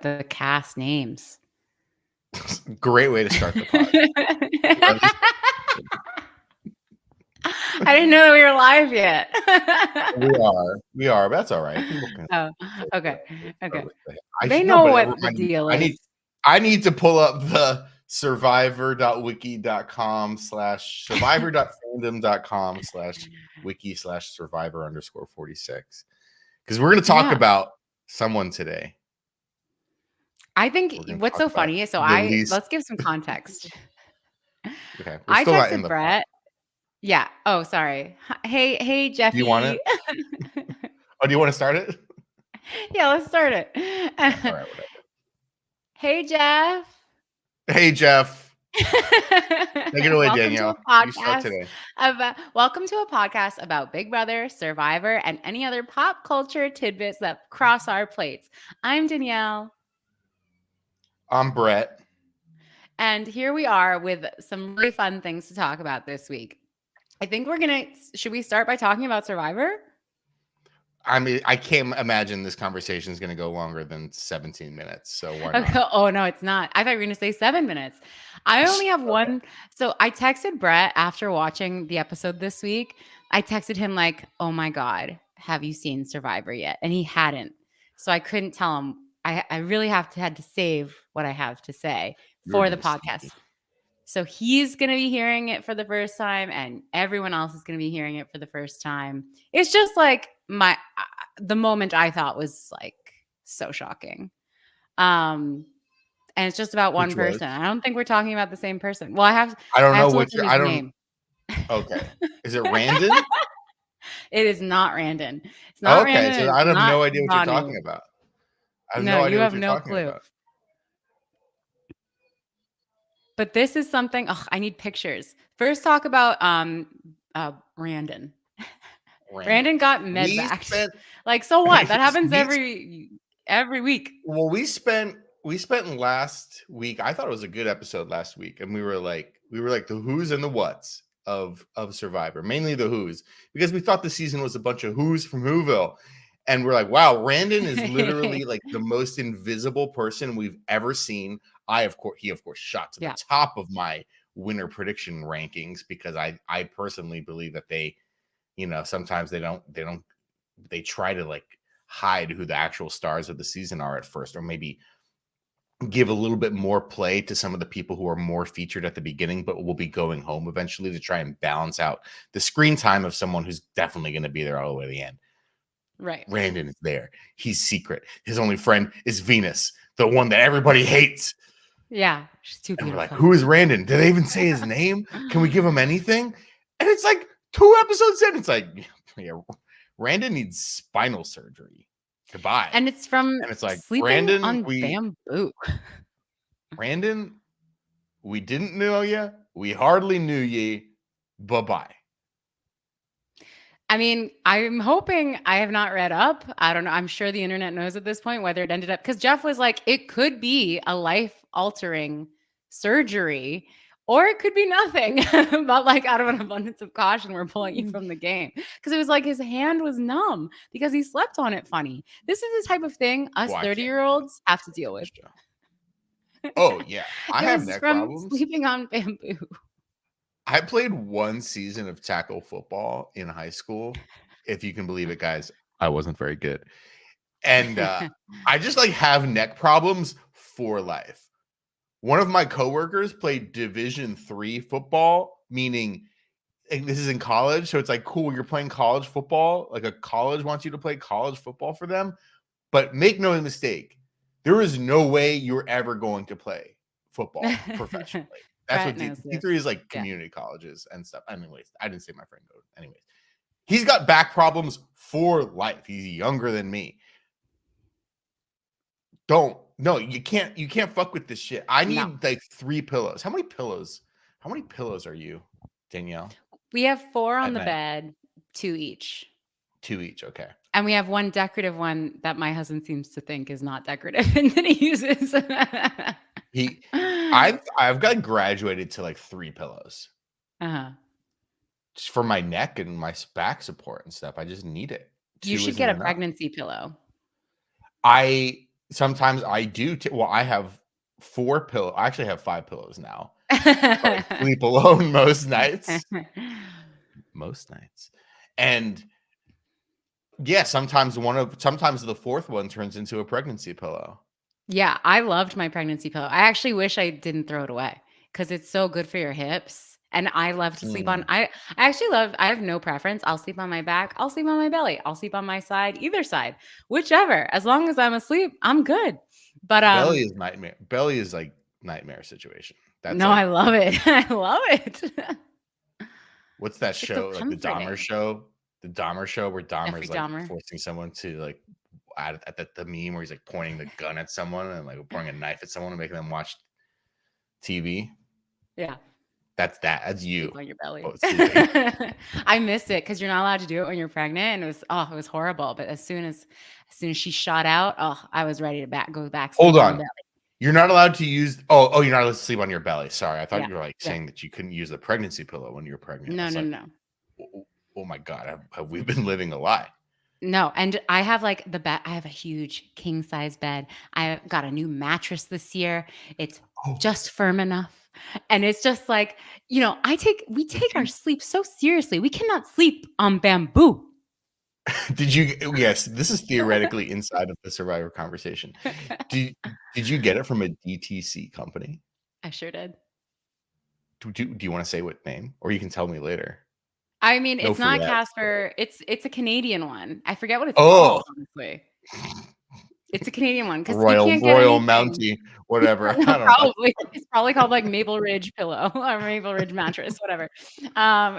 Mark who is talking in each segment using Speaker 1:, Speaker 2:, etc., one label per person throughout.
Speaker 1: the cast names.
Speaker 2: Great way to start the pod.
Speaker 1: I didn't know that we were live yet.
Speaker 2: We are. But that's all right. People can.
Speaker 1: Oh, okay.
Speaker 2: They
Speaker 1: know what the deal is.
Speaker 2: I need to pull up the survivor.wiki.com/survivor.fandom.com/wiki/survivor_46 because we're going to talk about someone today.
Speaker 1: I think what's so funny is let's give some context.
Speaker 2: Okay,
Speaker 1: I texted Brett. Yeah. Oh, sorry. Hey, Jeffy.
Speaker 2: Do you want it? Oh, do you want to start it?
Speaker 1: Yeah, let's start it.
Speaker 2: All right, whatever.
Speaker 1: Hey, Jeff.
Speaker 2: Hey, Jeff. Take it away, Danielle. You start today.
Speaker 1: Welcome to a podcast about Big Brother, Survivor, and any other pop culture tidbits that cross our plates. I'm Danielle.
Speaker 2: I'm Brett.
Speaker 1: And here we are with some really fun things to talk about this week. I think should we start by talking about Survivor?
Speaker 2: I mean, I can't imagine this conversation is going to go longer than 17 minutes. So why not?
Speaker 1: Oh, no, it's not. I thought you were going to say 7 minutes. I only have one. So I texted Brett after watching the episode this week. I texted him like, oh my God, have you seen Survivor yet? And he hadn't. So I couldn't tell him. I really had to save what I have to say for the podcast. So he's going to be hearing it for the first time and everyone else is going to be hearing it for the first time. It's just like the moment I thought was like so shocking. And it's just about one person. I don't think we're talking about the same person. Well, I don't know what your name.
Speaker 2: Okay. Is it Randen?
Speaker 1: It is not Randen. It's not Randen.
Speaker 2: So I have no idea what you're talking about. I have no idea what you're talking about.
Speaker 1: But this is something. I need pictures. First, talk about Randen. Randen got medvaxed. Like, so what? That happens every week.
Speaker 2: Well, we spent last week. I thought it was a good episode last week, and we were like the who's and the whats of Survivor, mainly the who's, because we thought the season was a bunch of who's from Whoville, and we're like, wow, Randen is literally like the most invisible person we've ever seen. He of course shot to the top of my winner prediction rankings because I personally believe that they, sometimes they try to like hide who the actual stars of the season are at first, or maybe give a little bit more play to some of the people who are more featured at the beginning, but will be going home eventually, to try and balance out the screen time of someone who's definitely going to be there all the way to the end.
Speaker 1: Right.
Speaker 2: Randen is there. He's secret. His only friend is Venus, the one that everybody hates.
Speaker 1: Yeah, she's too beautiful.
Speaker 2: And we're like, who is Randen? Did they even say his name? Can we give him anything? And it's like 2 episodes in, it's like, yeah, Randen needs spinal surgery. Goodbye.
Speaker 1: And it's like sleeping Randen, on bamboo.
Speaker 2: Randen, we didn't know you. We hardly knew ye. Bye-bye.
Speaker 1: I mean, I'm hoping. I have not read up. I don't know. I'm sure the internet knows at this point whether it ended up, because Jeff was like, it could be a life-altering surgery, or it could be nothing. But like, out of an abundance of caution, we're pulling you from the game, because it was like his hand was numb because he slept on it funny. This is the type of thing us 30-year-olds have to deal with.
Speaker 2: Oh yeah, I have neck problems
Speaker 1: sleeping on bamboo.
Speaker 2: I played 1 season of tackle football in high school. If you can believe it, guys, I wasn't very good. And I just like have neck problems for life. One of my coworkers played Division III football, meaning this is in college. So it's like, cool, you're playing college football. Like a college wants you to play college football for them. But make no mistake, there is no way you're ever going to play football professionally. That's what D3 is like, community colleges and stuff. Anyways, I didn't say my friend go. Anyways, he's got back problems for life. He's younger than me. You can't fuck with this shit. I need like 3 pillows. How many pillows are you, Danielle?
Speaker 1: We have 4 on the bed, 2 each.
Speaker 2: 2 each, okay.
Speaker 1: And we have one decorative one that my husband seems to think is not decorative and that he uses.
Speaker 2: I've got graduated to like 3 pillows. Just for my neck and my back support and stuff. I just need it.
Speaker 1: You should get a pregnancy pillow.
Speaker 2: I sometimes I do. Well, I have 4 pillows. I actually have 5 pillows now. But I sleep alone most nights. Most nights. And yeah, sometimes the fourth one turns into a pregnancy pillow.
Speaker 1: Yeah, I loved my pregnancy pillow. I actually wish I didn't throw it away because it's so good for your hips. And I love to sleep on.
Speaker 2: Mm.
Speaker 1: I actually love. I have no preference. I'll sleep on my back. I'll sleep on my belly. I'll sleep on my side. Either side, whichever. As long as I'm asleep, I'm good. But
Speaker 2: Belly is nightmare. Belly is like nightmare situation. That's
Speaker 1: no, I
Speaker 2: like,
Speaker 1: love it. I love it.
Speaker 2: what's that
Speaker 1: It's so
Speaker 2: show? Like the Dahmer
Speaker 1: comforting.
Speaker 2: show? The Dahmer show where
Speaker 1: Jeffrey
Speaker 2: Dahmer's like
Speaker 1: Dahmer.
Speaker 2: forcing someone to like at the meme where he's like pointing the gun at someone and like pointing a knife at someone and making them watch TV.
Speaker 1: Yeah.
Speaker 2: That's
Speaker 1: Sleep
Speaker 2: you.
Speaker 1: on your belly.
Speaker 2: Oh, sleeping.
Speaker 1: I miss it because you're not allowed to do it when you're pregnant, and it was horrible. But as soon as she shot out, I was ready to go back
Speaker 2: Hold
Speaker 1: sleep on the
Speaker 2: on.
Speaker 1: belly.
Speaker 2: You're not allowed to use you're not allowed to sleep on your belly. Sorry. I thought
Speaker 1: Yeah,
Speaker 2: you were like
Speaker 1: yeah.
Speaker 2: saying that you couldn't use the pregnancy pillow when you were pregnant. I
Speaker 1: No,
Speaker 2: was
Speaker 1: no,
Speaker 2: like,
Speaker 1: no,
Speaker 2: oh my God, have we been living a lie?
Speaker 1: no. And I have like the bed. I have a huge king size bed. I got a new mattress this year. It's
Speaker 2: Oh,
Speaker 1: just firm enough, and it's just like we
Speaker 2: did
Speaker 1: take our
Speaker 2: you
Speaker 1: sleep so seriously. We cannot sleep on bamboo.
Speaker 2: did you yes, this is theoretically inside of the Survivor conversation. Did did you get it from a DTC company?
Speaker 1: I sure did.
Speaker 2: Do you want to say what name? Or you can tell me later.
Speaker 1: I mean,
Speaker 2: No
Speaker 1: it's
Speaker 2: free
Speaker 1: not
Speaker 2: ads.
Speaker 1: Casper. It's a Canadian one. I forget what it's
Speaker 2: Oh,
Speaker 1: called, honestly. It's a Canadian one because you
Speaker 2: Royal
Speaker 1: can't get
Speaker 2: Royal
Speaker 1: anything.
Speaker 2: Mountie, whatever.
Speaker 1: No,
Speaker 2: I don't know.
Speaker 1: probably. It's probably called like Maple Ridge pillow or Maple Ridge mattress, whatever.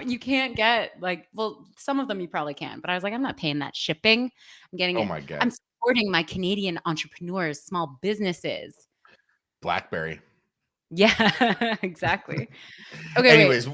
Speaker 1: You can't get some of them you probably can, but I was like, I'm not paying that shipping. I'm getting
Speaker 2: Oh
Speaker 1: it.
Speaker 2: my God.
Speaker 1: I'm supporting my Canadian entrepreneurs, small businesses.
Speaker 2: BlackBerry.
Speaker 1: Yeah, exactly. Okay, wait.
Speaker 2: Anyways,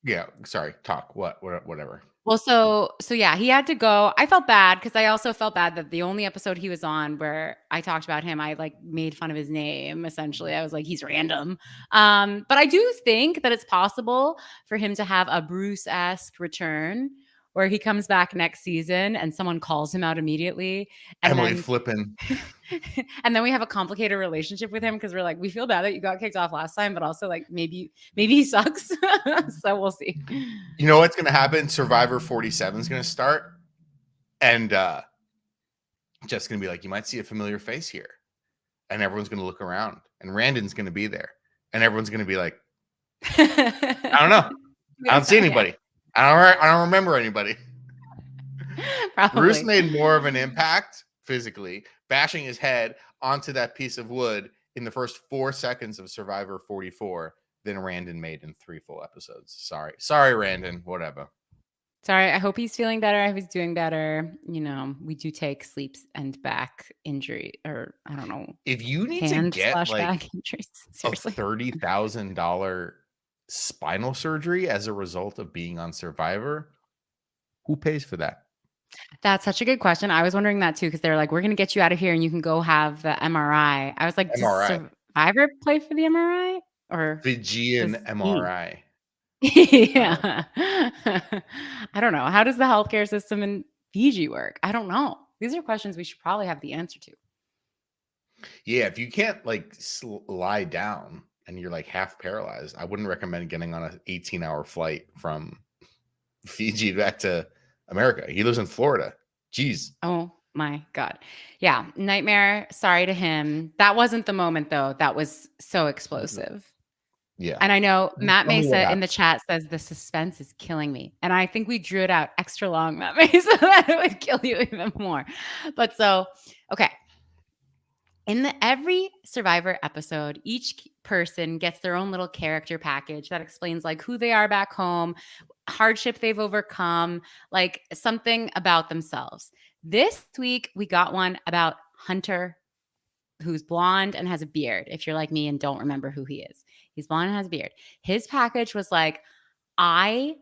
Speaker 2: yeah, sorry. Talk. Whatever.
Speaker 1: Well, so yeah, he had to go. I felt bad because I also felt bad that the only episode he was on where I talked about him, I like made fun of his name. Essentially, I was like, he's random. But I do think that it's possible for him to have a Bruce-esque return where he comes back next season and someone calls him out immediately, and
Speaker 2: Emily
Speaker 1: then
Speaker 2: Flippin.
Speaker 1: and then we have a complicated relationship with him because we're like, we feel bad that you got kicked off last time, but also like maybe he sucks. So we'll see.
Speaker 2: You know what's gonna happen? Survivor 47 is gonna start, and just gonna be like, you might see a familiar face here, and everyone's gonna look around, and Randen's gonna be there, and everyone's gonna be like, I don't know, I don't see
Speaker 1: Yeah,
Speaker 2: anybody, I don't remember anybody. Bruce
Speaker 1: probably.
Speaker 2: made more of an impact physically, bashing his head onto that piece of wood in the first 4 seconds of Survivor 44 than Randen made in 3 full episodes. Sorry, Randen. Whatever.
Speaker 1: Sorry, I hope he's feeling better. I hope he's doing better. We do take sleeps and back injury, or I don't know,
Speaker 2: If you need to
Speaker 1: hand
Speaker 2: get
Speaker 1: slash
Speaker 2: like
Speaker 1: back injuries.
Speaker 2: a
Speaker 1: Seriously.
Speaker 2: $30,000 spinal surgery as a result of being on Survivor, who pays for that?
Speaker 1: That's such a good question. I was wondering that too, because they're like, we're going to get you out of here and you can go have the MRI. I was like, does
Speaker 2: MRI,
Speaker 1: Survivor play for the MRI? Or
Speaker 2: Fijian
Speaker 1: does he?
Speaker 2: MRI.
Speaker 1: Yeah. I don't know. How does the healthcare system in Fiji work? I don't know. These are questions we should probably have the answer to.
Speaker 2: Yeah, if you can't like lie down and you're like half paralyzed, I wouldn't recommend getting on an 18-hour flight from Fiji back to America. He lives in Florida. Jeez.
Speaker 1: Oh my God. Yeah. Nightmare. Sorry to him. That wasn't the moment, though. That was so explosive.
Speaker 2: Yeah.
Speaker 1: And I know Matt
Speaker 2: Tell me what
Speaker 1: Mesa in
Speaker 2: happened.
Speaker 1: the chat says the suspense is killing me. And I think we drew it out extra long, Matt Mesa, that it would kill you even more. But okay. In every Survivor episode, each person gets their own little character package that explains like who they are back home, hardship they've overcome, like something about themselves. This week, we got one about Hunter, who's blonde and has a beard. If you're like me and don't remember who he is, he's blonde and has a beard. His package was like, I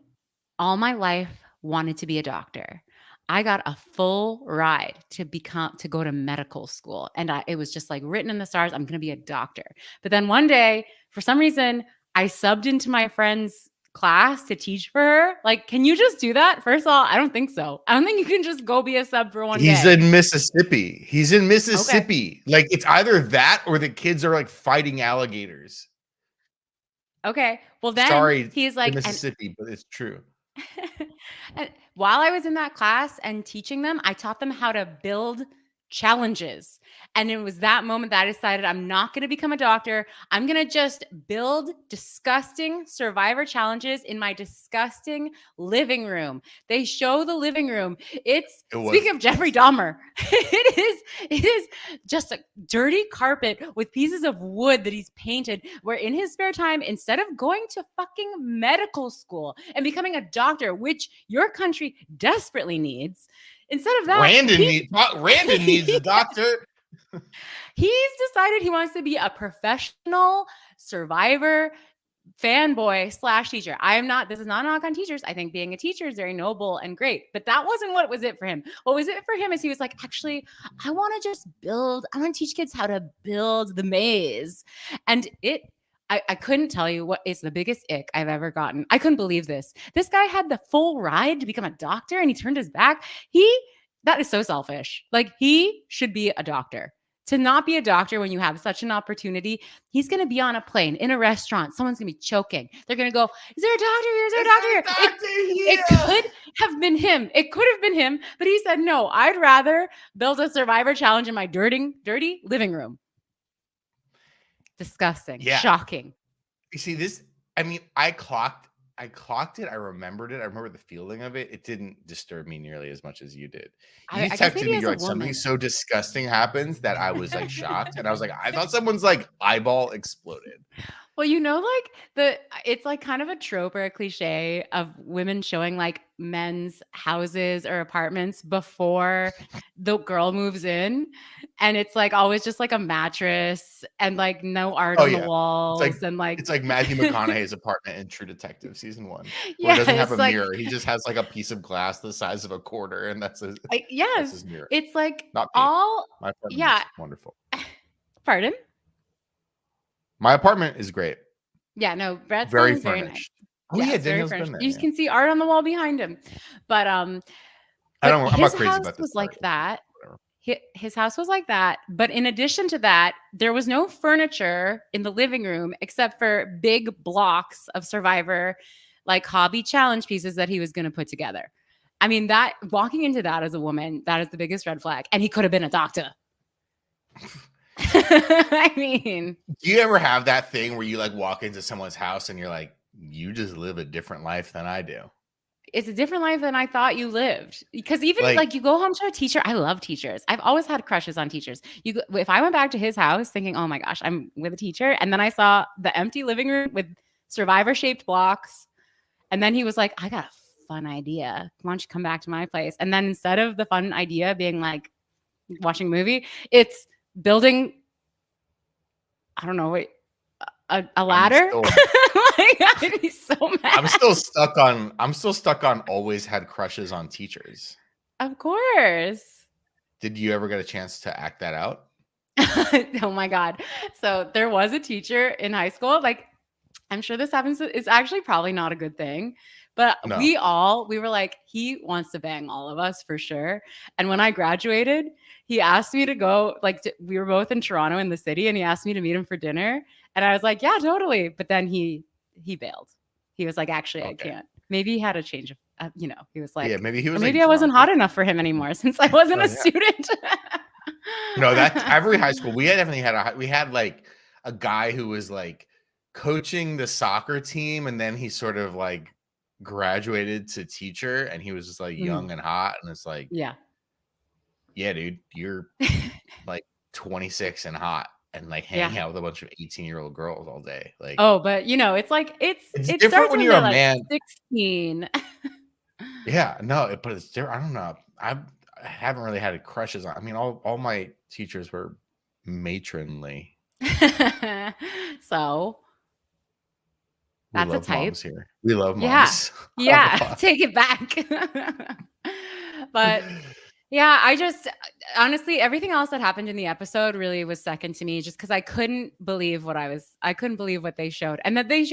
Speaker 1: all my life wanted to be a doctor. I got a full ride to go to medical school, and it was just like written in the stars. I'm going to be a doctor. But then one day, for some reason, I subbed into my friend's class to teach for her? Like, can you just do that? First of all, I don't think so. I don't think you can just go be a sub for one
Speaker 2: He's
Speaker 1: day.
Speaker 2: in Mississippi. He's in
Speaker 1: Okay.
Speaker 2: Mississippi. Like, it's either that or the kids are like fighting alligators.
Speaker 1: Okay. Well, then
Speaker 2: Sorry
Speaker 1: he's
Speaker 2: to
Speaker 1: like, and
Speaker 2: Mississippi, but it's true.
Speaker 1: and while I was in that class and teaching them, I taught them how to build challenges. And it was that moment that I decided I'm not going to become a doctor. I'm going to just build disgusting survivor challenges in my disgusting living room. They show the living room. It's
Speaker 2: It was
Speaker 1: speaking of Jeffrey Dahmer, it is just a dirty carpet with pieces of wood that he's painted, where in his spare time, instead of going to fucking medical school and becoming a doctor, which your country desperately needs, instead of that,
Speaker 2: Randen needs a doctor.
Speaker 1: he's decided he wants to be a professional survivor fanboy / teacher. This is not a knock on teachers. I think being a teacher is very noble and great, but that wasn't what was it for him. What was it for him is he was like, actually, I want to teach kids how to build the maze. And I couldn't tell you what is the biggest ick I've ever gotten. I couldn't believe this. This guy had the full ride to become a doctor and he turned his back. That is so selfish. Like, he should be a doctor. To not be a doctor when you have such an opportunity, he's going to be on a plane, in a restaurant. Someone's going to be choking. They're going to go, is there a doctor here? Is there a doctor here? It could have been him. It could have been him. But he said, no, I'd rather build a survivor challenge in my dirty living room. Disgusting.
Speaker 2: Yeah.
Speaker 1: Shocking.
Speaker 2: You see this? I mean, I clocked it. I remembered it. I remember the feeling of it. It didn't disturb me nearly as much as you did. You
Speaker 1: I guess
Speaker 2: texted
Speaker 1: maybe
Speaker 2: me,
Speaker 1: as
Speaker 2: you're
Speaker 1: a
Speaker 2: like, something
Speaker 1: woman.
Speaker 2: so disgusting happens that I was like shocked. And I was like, I thought someone's like eyeball exploded.
Speaker 1: Well, it's like kind of a trope or a cliche of women showing like men's houses or apartments before the girl moves in. And it's like always just like a mattress and like no art on the walls.
Speaker 2: It's like Matthew McConaughey's apartment in True Detective season 1, where
Speaker 1: yeah,
Speaker 2: it doesn't have a
Speaker 1: like,
Speaker 2: mirror. He just has like a piece of glass the size of a quarter, and that's his
Speaker 1: yes,
Speaker 2: mirror.
Speaker 1: it's like
Speaker 2: Not me. My apartment
Speaker 1: yeah.
Speaker 2: is wonderful.
Speaker 1: Pardon?
Speaker 2: My apartment is great.
Speaker 1: Yeah, no, Brett's
Speaker 2: Very
Speaker 1: is very nice.
Speaker 2: furnished. Oh yeah, Daniel's been there.
Speaker 1: You can see art on the wall behind him. But
Speaker 2: I'm not crazy about this.
Speaker 1: Was like that. His house was like that. But in addition to that, there was no furniture in the living room except for big blocks of Survivor, like hobby challenge pieces that he was going to put together. I mean, that walking into that as a woman, that is the biggest red flag. And he could have been a doctor. I mean,
Speaker 2: do you ever have that thing where you like walk into someone's house and you're like, you just live a different life than I do?
Speaker 1: It's a different life than I thought you lived. Because even like you go home to a teacher, I love teachers. I've always had crushes on teachers. If I went back to his house thinking, oh my gosh, I'm with a teacher, and then I saw the empty living room with survivor-shaped blocks, and then he was like, I got a fun idea. Why don't you come back to my place? And then instead of the fun idea being like watching a movie, it's building, I don't know, a ladder. Like, I'd be so mad.
Speaker 2: I'm still stuck on always had crushes on teachers.
Speaker 1: Of course.
Speaker 2: Did you ever get a chance to act that out?
Speaker 1: Oh my God. So there was a teacher in high school. Like, I'm sure this happens. It's actually probably not a good thing. But
Speaker 2: no.
Speaker 1: we were like, he wants to bang all of us for sure. And when I graduated, he asked me to go, we were both in Toronto in the city, and he asked me to meet him for dinner. And I was like, yeah, totally. But then he bailed. He was like, actually, I can't. Maybe he had a change of, he was like,
Speaker 2: yeah, maybe he was.
Speaker 1: Maybe I wasn't hot enough for him anymore since I wasn't a student.
Speaker 2: No, that's every high school. We had like a guy who was like coaching the soccer team, and then he sort of like graduated to teacher, and he was just like young and hot, and it's like, yeah, dude, you're like 26 and hot and like hanging out with a bunch of 18-year-old girls all day. Like,
Speaker 1: oh, but it's like it's
Speaker 2: different when you're a man.
Speaker 1: 16.
Speaker 2: Yeah, no, but it's different. I don't know. I haven't really had crushes on. I mean, all my teachers were matronly.
Speaker 1: So that's a type.
Speaker 2: Moms here. We love moms.
Speaker 1: Yeah. Take it back. But Yeah, I just honestly, everything else that happened in the episode really was second to me just because I couldn't believe what they showed. And that they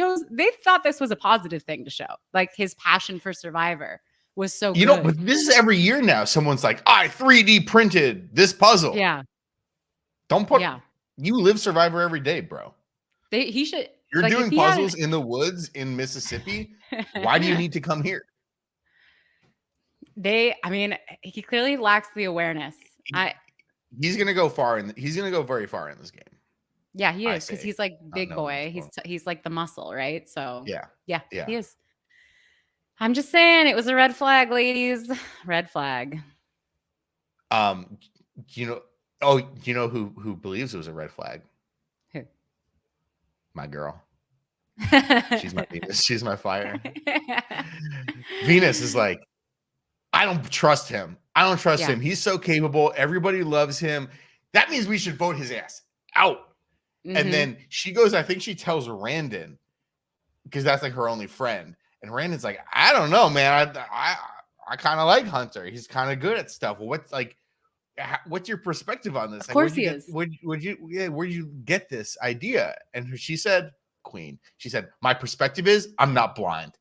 Speaker 1: thought this was a positive thing to show. Like his passion for Survivor was so
Speaker 2: You know,
Speaker 1: good.
Speaker 2: but this is every year now. Someone's like, I 3D printed this puzzle.
Speaker 1: Yeah.
Speaker 2: Don't put,
Speaker 1: Yeah.
Speaker 2: you live Survivor every day, bro.
Speaker 1: He should
Speaker 2: You're
Speaker 1: like if
Speaker 2: doing
Speaker 1: he had
Speaker 2: puzzles in the woods in Mississippi. Why do you need to come here?
Speaker 1: I mean, he clearly lacks the awareness.
Speaker 2: He's gonna go far, and he's gonna go very far in this game.
Speaker 1: Yeah, he
Speaker 2: I
Speaker 1: is because
Speaker 2: say,
Speaker 1: he's like
Speaker 2: not
Speaker 1: big
Speaker 2: knowing
Speaker 1: boy.
Speaker 2: this world.
Speaker 1: He's like the muscle, right? So
Speaker 2: Yeah,
Speaker 1: yeah,
Speaker 2: yeah.
Speaker 1: he is. I'm just saying it was a red flag, ladies. Red flag.
Speaker 2: Um, you know, oh, you know who believes it was a red flag?
Speaker 1: Who?
Speaker 2: My girl. She's my Venus. She's my fire. Venus is like, I don't trust him. I don't trust
Speaker 1: Yeah.
Speaker 2: him. He's so capable. Everybody loves him. That means we should vote his ass out. And then she goes, I think she tells Randen, because that's like her only friend. And Randen's like, I don't know, man. I kind of like Hunter. He's kind of good at stuff. Well, what's your perspective on this?
Speaker 1: Of
Speaker 2: Like,
Speaker 1: course he is.
Speaker 2: where'd you get this idea? And she said, Queen. She said, my perspective is I'm not blind.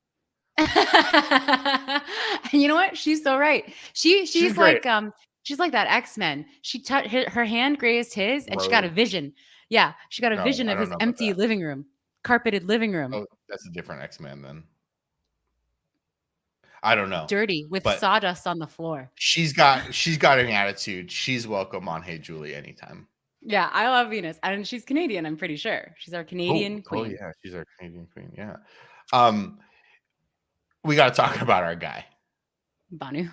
Speaker 1: You know what? She's so right. She's
Speaker 2: great.
Speaker 1: like she's like that X-Men. Her hand grazed his and she got a vision. Yeah, she got a vision of his empty living room, carpeted living room.
Speaker 2: Oh, that's a different X-Men then. I don't know.
Speaker 1: Dirty with sawdust on the floor.
Speaker 2: She's got an attitude. She's welcome on Hey Julie anytime.
Speaker 1: Yeah, I love Venus. And she's Canadian, I'm pretty sure. She's our Canadian queen.
Speaker 2: Oh yeah, she's our Canadian queen. Yeah. We got to talk about our guy.
Speaker 1: Banu.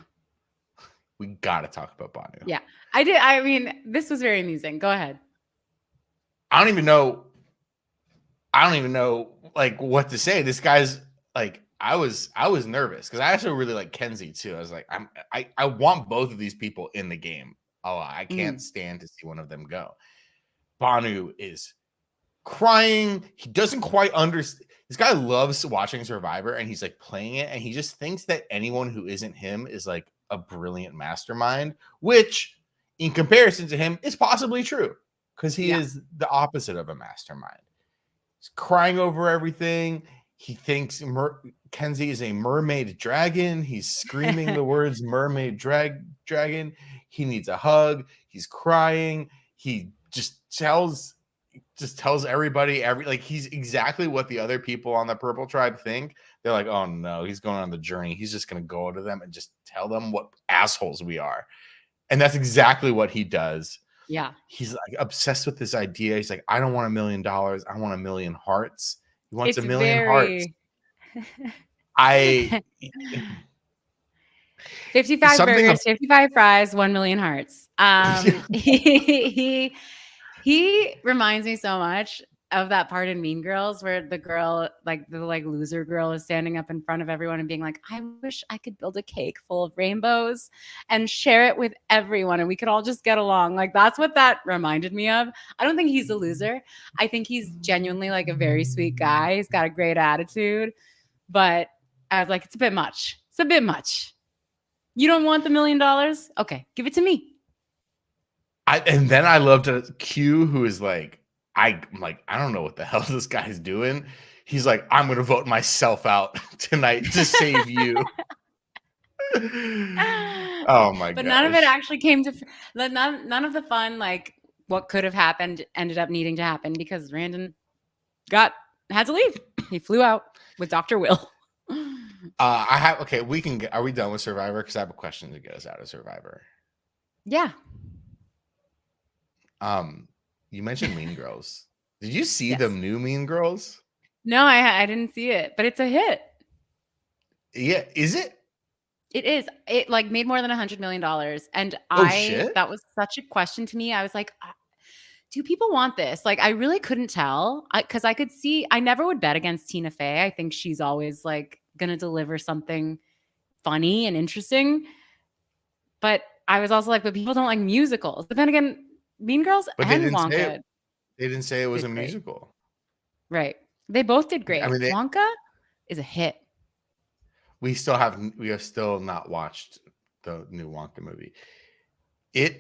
Speaker 2: We got to talk about Banu.
Speaker 1: Yeah. I mean, this was very amusing. Go ahead.
Speaker 2: I don't even know like what to say. This guy's like, I was nervous because I actually really like Kenzie too. I was like, I want both of these people in the game a lot. I can't stand to see one of them go. Banu is crying. He doesn't quite understand. This guy loves watching Survivor and he's like playing it and he just thinks that anyone who isn't him is like a brilliant mastermind, which in comparison to him is possibly true because he is the opposite of a mastermind. He's crying over everything. He thinks Kenzie is a mermaid dragon. He's screaming the words mermaid dragon. He needs a hug. He's crying. He just tells everybody like he's exactly what the other people on the Purple Tribe think. They're like, oh no, he's going on the journey. He's just going to go to them and just tell them what assholes we are. And that's exactly what he does.
Speaker 1: Yeah.
Speaker 2: He's like obsessed with this idea. He's like, I don't want $1 million. I want 1,000,000 hearts. He wants 1,000,000 hearts.
Speaker 1: 55 burgers, 55 fries, 1,000,000 hearts. He reminds me so much of that part in Mean Girls where the girl, like the loser girl, is standing up in front of everyone and being like, I wish I could build a cake full of rainbows and share it with everyone and we could all just get along. Like that's what that reminded me of. I don't think he's a loser. I think he's genuinely like a very sweet guy. He's got a great attitude, but I was like, it's a bit much. It's a bit much. You don't want the $1 million? Okay, give it to me.
Speaker 2: And then I loved Q, who is like, I'm like, I don't know what the hell this guy's doing. He's like, I'm going to vote myself out tonight to save you. Oh my god!
Speaker 1: But none of it actually came to none of the fun, like what could have happened, ended up needing to happen because Randen had to leave. He flew out with Dr. Will.
Speaker 2: We can get. Are we done with Survivor? Because I have a question to get us out of Survivor.
Speaker 1: Yeah.
Speaker 2: You mentioned Mean Girls. Did you see the new Mean Girls?
Speaker 1: No, I didn't see it, but it's a hit.
Speaker 2: Yeah, is it?
Speaker 1: It is. It like made more than $100 million, and that was such a question to me. I was like, do people want this? Like, I really couldn't tell because I could see. I never would bet against Tina Fey. I think she's always like gonna deliver something funny and interesting. But I was also like, but people don't like musicals. But then again, Mean Girls and Wonka.
Speaker 2: They didn't say it was a musical.
Speaker 1: Right. They both did great. I mean, Wonka is a hit.
Speaker 2: We have still not watched the new Wonka movie.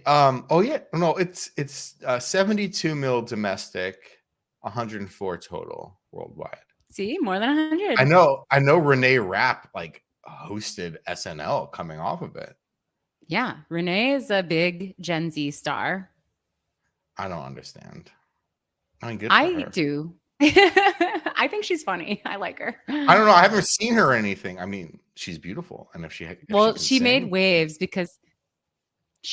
Speaker 2: Oh yeah, no, it's 72 mil domestic, 104 total worldwide.
Speaker 1: See, more than 100.
Speaker 2: I know Renee Rapp like hosted SNL coming off of it.
Speaker 1: Yeah, Renee is a big Gen Z star.
Speaker 2: I don't understand. I mean, good for
Speaker 1: I
Speaker 2: her.
Speaker 1: do. I think she's funny. I like her.
Speaker 2: I don't know. I haven't seen her or anything. I mean, she's beautiful, and if she
Speaker 1: Well,
Speaker 2: can
Speaker 1: she made
Speaker 2: sing,
Speaker 1: waves because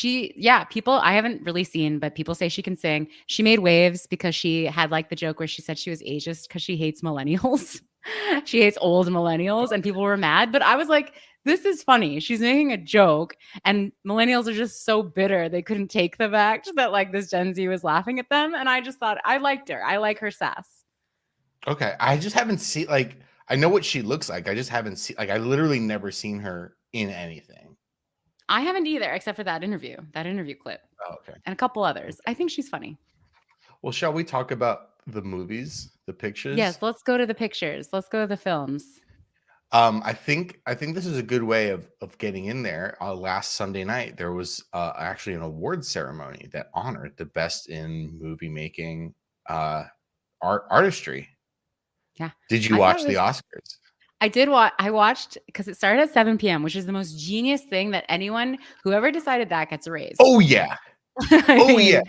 Speaker 1: yeah, people I haven't really seen, but people say she can sing. She made waves because she had like the joke where she said she was ageist because she hates millennials. She hates old millennials, and people were mad. But I was like, this is funny. She's making a joke, and millennials are just so bitter they couldn't take the fact that like this Gen Z was laughing at them. And I just thought I liked her. I like her sass.
Speaker 2: okay. I just haven't seen like I know what she looks like. I just haven't seen like I literally never seen her in anything.
Speaker 1: I haven't either, except for that interview clip,
Speaker 2: Oh, okay.
Speaker 1: and a couple others.
Speaker 2: Okay.
Speaker 1: I think she's funny.
Speaker 2: Well, shall we talk about the movies, the pictures?
Speaker 1: Yes, let's go to the pictures. Let's go to the films.
Speaker 2: I think this is a good way of getting in there. Last Sunday night, there was actually an award ceremony that honored the best in movie making, artistry.
Speaker 1: Yeah.
Speaker 2: Did you
Speaker 1: I thought
Speaker 2: watch
Speaker 1: it
Speaker 2: the
Speaker 1: was
Speaker 2: Oscars?
Speaker 1: I did watch I watched because it started at 7 p.m., which is the most genius thing that whoever decided that gets a raise.
Speaker 2: Oh yeah,
Speaker 1: I
Speaker 2: oh yeah.
Speaker 1: mean,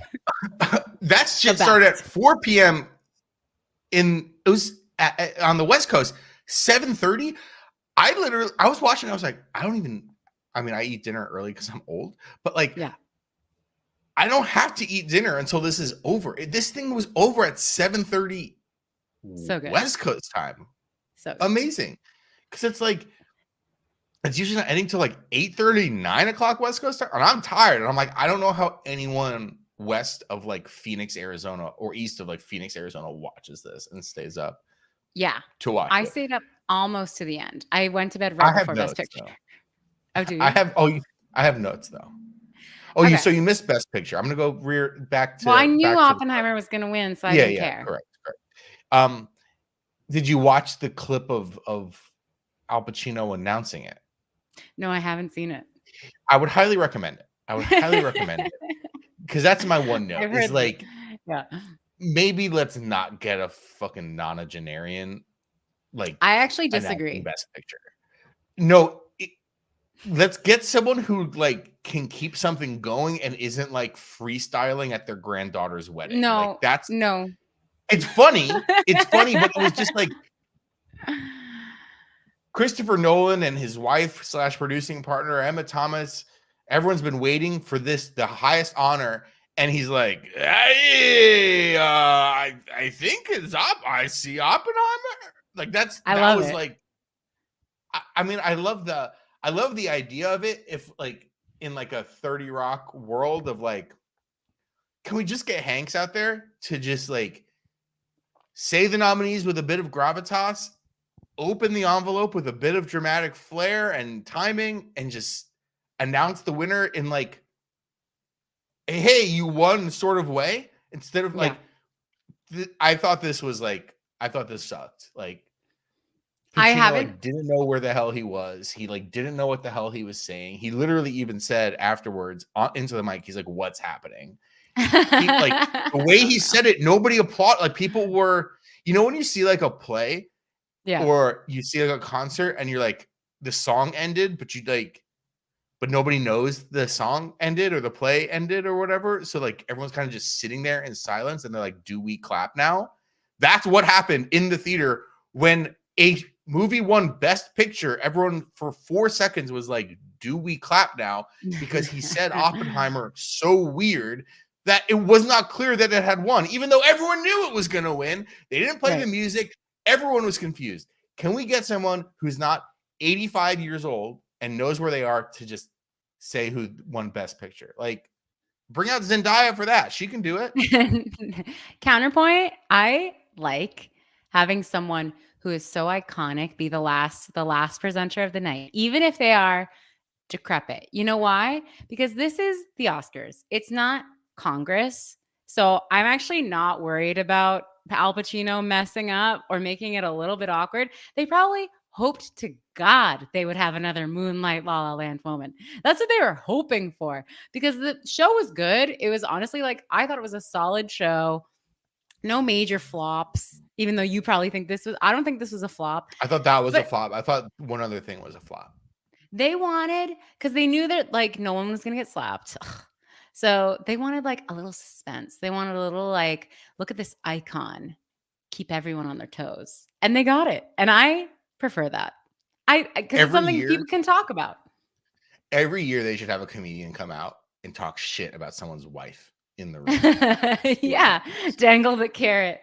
Speaker 2: That
Speaker 1: the
Speaker 2: shit started at
Speaker 1: best.
Speaker 2: 4 p.m. It was on the West Coast. 7:30. I was watching. I was like, I don't even. I mean, I eat dinner early because I'm old, but like
Speaker 1: Yeah.
Speaker 2: I don't have to eat dinner until this is over. This thing was over at 7:30
Speaker 1: So good.
Speaker 2: West Coast time.
Speaker 1: So good.
Speaker 2: Amazing. Because it's like it's usually not ending till like 8:30, 9 o'clock West Coast time. And I'm tired. And I'm like, I don't know how anyone west of like Phoenix, Arizona, or east of like Phoenix, Arizona watches this and stays up
Speaker 1: Yeah.
Speaker 2: to watch
Speaker 1: I
Speaker 2: it.
Speaker 1: stayed up almost to the end. I went to bed
Speaker 2: I
Speaker 1: right
Speaker 2: have
Speaker 1: before Best
Speaker 2: notes
Speaker 1: Picture.
Speaker 2: though.
Speaker 1: Oh, do
Speaker 2: I
Speaker 1: you?
Speaker 2: have I have notes though.
Speaker 1: Okay.
Speaker 2: So you missed Best Picture. I'm gonna go back
Speaker 1: Well, I
Speaker 2: to
Speaker 1: knew
Speaker 2: back to the
Speaker 1: Oppenheimer was going to win, so I
Speaker 2: yeah,
Speaker 1: didn't
Speaker 2: yeah,
Speaker 1: care.
Speaker 2: correct. Um, did you watch the clip of Al Pacino announcing it?
Speaker 1: No, I haven't seen it.
Speaker 2: I would highly recommend it. I would highly recommend it because that's my one note.
Speaker 1: I've
Speaker 2: Is
Speaker 1: heard
Speaker 2: like
Speaker 1: yeah.
Speaker 2: maybe let's not get a fucking nonagenarian like
Speaker 1: I actually
Speaker 2: announcing
Speaker 1: disagree.
Speaker 2: Best Picture. No, let's get someone who like can keep something going and isn't like freestyling at their granddaughter's wedding. Like
Speaker 1: No,
Speaker 2: that's
Speaker 1: no.
Speaker 2: it's funny. It's funny, but it was just like Christopher Nolan and his wife / producing partner Emma Thomas. Everyone's been waiting for this, the highest honor, and he's like, "Hey, I think it's up. I see Oppenheimer." Like that
Speaker 1: love
Speaker 2: was
Speaker 1: it.
Speaker 2: like, I mean, I love the idea of it. If like in like a 30 Rock world of like, can we just get Hanks out there to just like say the nominees with a bit of gravitas, open the envelope with a bit of dramatic flair and timing, and just announce the winner in like, hey, you won sort of way, instead of
Speaker 1: Yeah.
Speaker 2: like, I thought this was like, I thought this sucked. Like
Speaker 1: I
Speaker 2: Pacino
Speaker 1: haven't
Speaker 2: like didn't know where the hell he was. He like didn't know what the hell he was saying. He literally even said afterwards into the mic, he's like, "What's happening?" He like the way he said it, nobody applauded. Like people were, when you see like a play
Speaker 1: Yeah.
Speaker 2: or you see like a concert and you're like the song ended, but nobody knows the song ended or the play ended or whatever. So like everyone's kind of just sitting there in silence and they're like, "Do we clap now?" That's what happened in the theater when a movie won Best Picture. Everyone for 4 seconds was like, "Do we clap now?" Because he said Oppenheimer so weird that it was not clear that it had won, even though everyone knew it was going to win. They didn't play the
Speaker 1: Right.
Speaker 2: music. Everyone was confused. Can we get someone who's not 85 years old and knows where they are to just say who won Best Picture? Like, bring out Zendaya for that. She can do it.
Speaker 1: Counterpoint, I like having someone who is so iconic be the last presenter of the night, even if they are decrepit. You know why? Because this is the Oscars. It's not Congress. So I'm actually not worried about Al Pacino messing up or making it a little bit awkward. They probably hoped to God they would have another Moonlight La La Land moment. That's what they were hoping for because the show was good. It was honestly like, I thought it was a solid show. No major flops, even though you probably think this was, I don't think this was a flop.
Speaker 2: I thought that was a
Speaker 1: But
Speaker 2: flop. I thought one other thing was a flop.
Speaker 1: they wanted, because they knew that like no one was going to get slapped. So they wanted like a little suspense. They wanted a little like, look at this icon, keep everyone on their toes. And they got it. And I prefer that. Because it's
Speaker 2: Every
Speaker 1: something
Speaker 2: year,
Speaker 1: people can talk about.
Speaker 2: they should have a comedian come out and talk shit about someone's wife in the ring.
Speaker 1: Yeah. Dangle the carrot.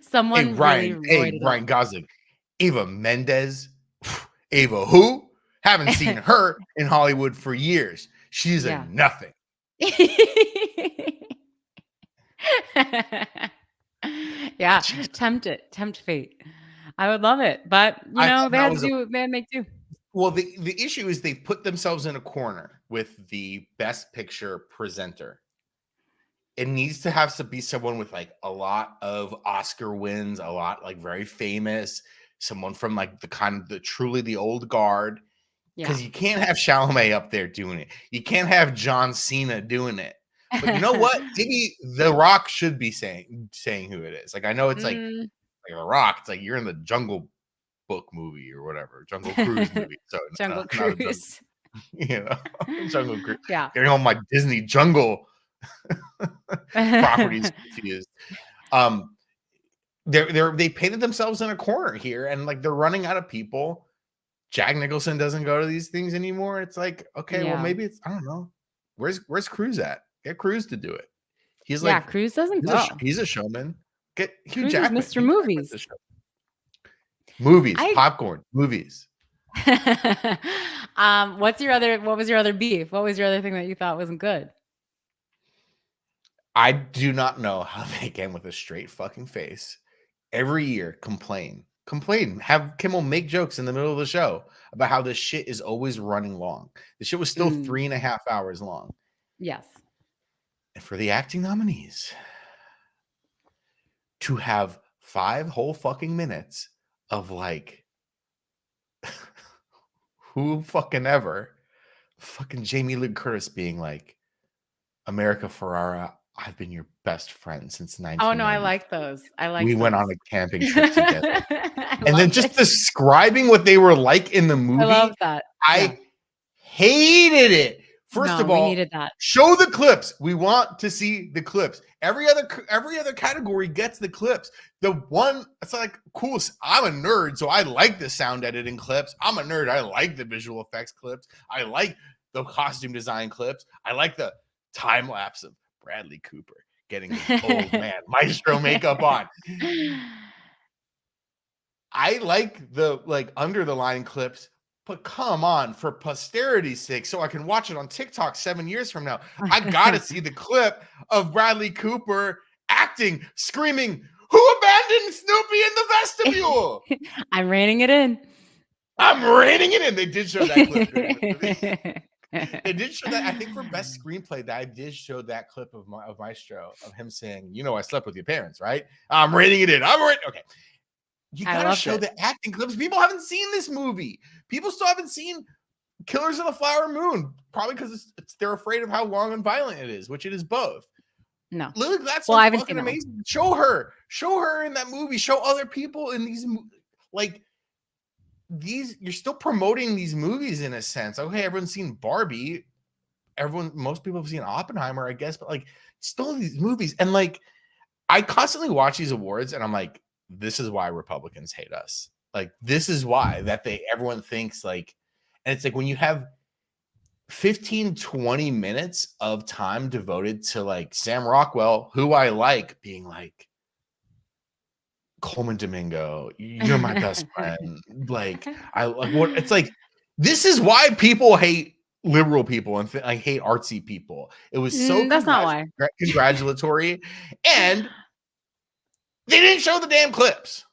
Speaker 1: Someone really roided
Speaker 2: Ryan
Speaker 1: up.
Speaker 2: Gosling, Eva Mendes, Ava who? Haven't seen her in Hollywood for years. She's a nothing.
Speaker 1: Yeah, tempt fate. I would love it, but you know they had to make do.
Speaker 2: Well, the issue is they've put themselves in a corner with the Best Picture presenter. It needs to have to be someone with like a lot of Oscar wins, a lot like very famous, someone from like the kind of the truly the old guard. Because you can't have Chalamet up there doing it. You can't have John Cena doing it. But you know what? Maybe The Rock should be saying who it is. Like I know it's like The Rock. It's like you're in the Jungle Book movie or whatever, Jungle Cruise movie. So
Speaker 1: Jungle Cruise,
Speaker 2: Jungle Cruise.
Speaker 1: Yeah,
Speaker 2: getting all my Disney Jungle properties confused. They painted themselves in a corner here, and like they're running out of people. Jack Nicholson doesn't go to these things anymore. It's like, okay, well, maybe it's, I don't know. Where's Cruise at? Get Cruise to do it. He's like,
Speaker 1: Cruise doesn't go.
Speaker 2: He's a showman. Get Hugh
Speaker 1: Cruise
Speaker 2: Jackman.
Speaker 1: Is Mr. Movies.
Speaker 2: Movies, popcorn, movies.
Speaker 1: What was your other beef? What was your other thing that you thought wasn't good?
Speaker 2: I do not know how they can with a straight fucking face every year complain, have Kimmel make jokes in the middle of the show about how this shit is always running long. The shit was still 3.5 hours long.
Speaker 1: Yes.
Speaker 2: And for the acting nominees to have 5 whole fucking minutes of like who fucking ever fucking Jamie Lee Curtis being like, America Ferrara, I've been your best friend since 1990.
Speaker 1: Oh no, I like those.
Speaker 2: We went on a camping trip together. And then just describing what they were like in the movie. I
Speaker 1: love that.
Speaker 2: I hated it. First of all,
Speaker 1: we needed that.
Speaker 2: Show the clips. We want to see the clips. Every other category gets the clips. The one, it's like, cool. I'm a nerd, so I like the sound editing clips. I'm a nerd. I like the visual effects clips. I like the costume design clips. I like the time lapse of Bradley Cooper getting his old man maestro makeup on. I like the under the line clips, but come on, for posterity's sake, so I can watch it on TikTok 7 years from now, I gotta see the clip of Bradley Cooper acting, screaming, "Who abandoned Snoopy in the vestibule?"
Speaker 1: I'm reining it in.
Speaker 2: They did show that clip. They did show that. I think for best screenplay, that I did show that clip of Maestro of him saying, "You know, I slept with your parents, right?" I'm rating it in. Okay. You gotta show the acting clips. People haven't seen this movie. People still haven't seen Killers of the Flower Moon, probably because they're afraid of how long and violent it is, which it is both.
Speaker 1: No,
Speaker 2: Lily, that's fucking amazing. Show her in that movie. Show other people in these You're still promoting these movies in a sense. Okay, everyone's seen Barbie. Most people have seen Oppenheimer, I guess, but like still these movies. And like I constantly watch these awards and I'm like, this is why Republicans hate us. Like, this is why everyone thinks like, and it's like when you have 15, 20 minutes of time devoted to like Sam Rockwell, who I like, being like, Coleman Domingo, you're my best friend. Like, I like what it's like. This is why people hate liberal people and I hate artsy people. It was so
Speaker 1: that's not why
Speaker 2: congratulatory, and they didn't show the damn clips.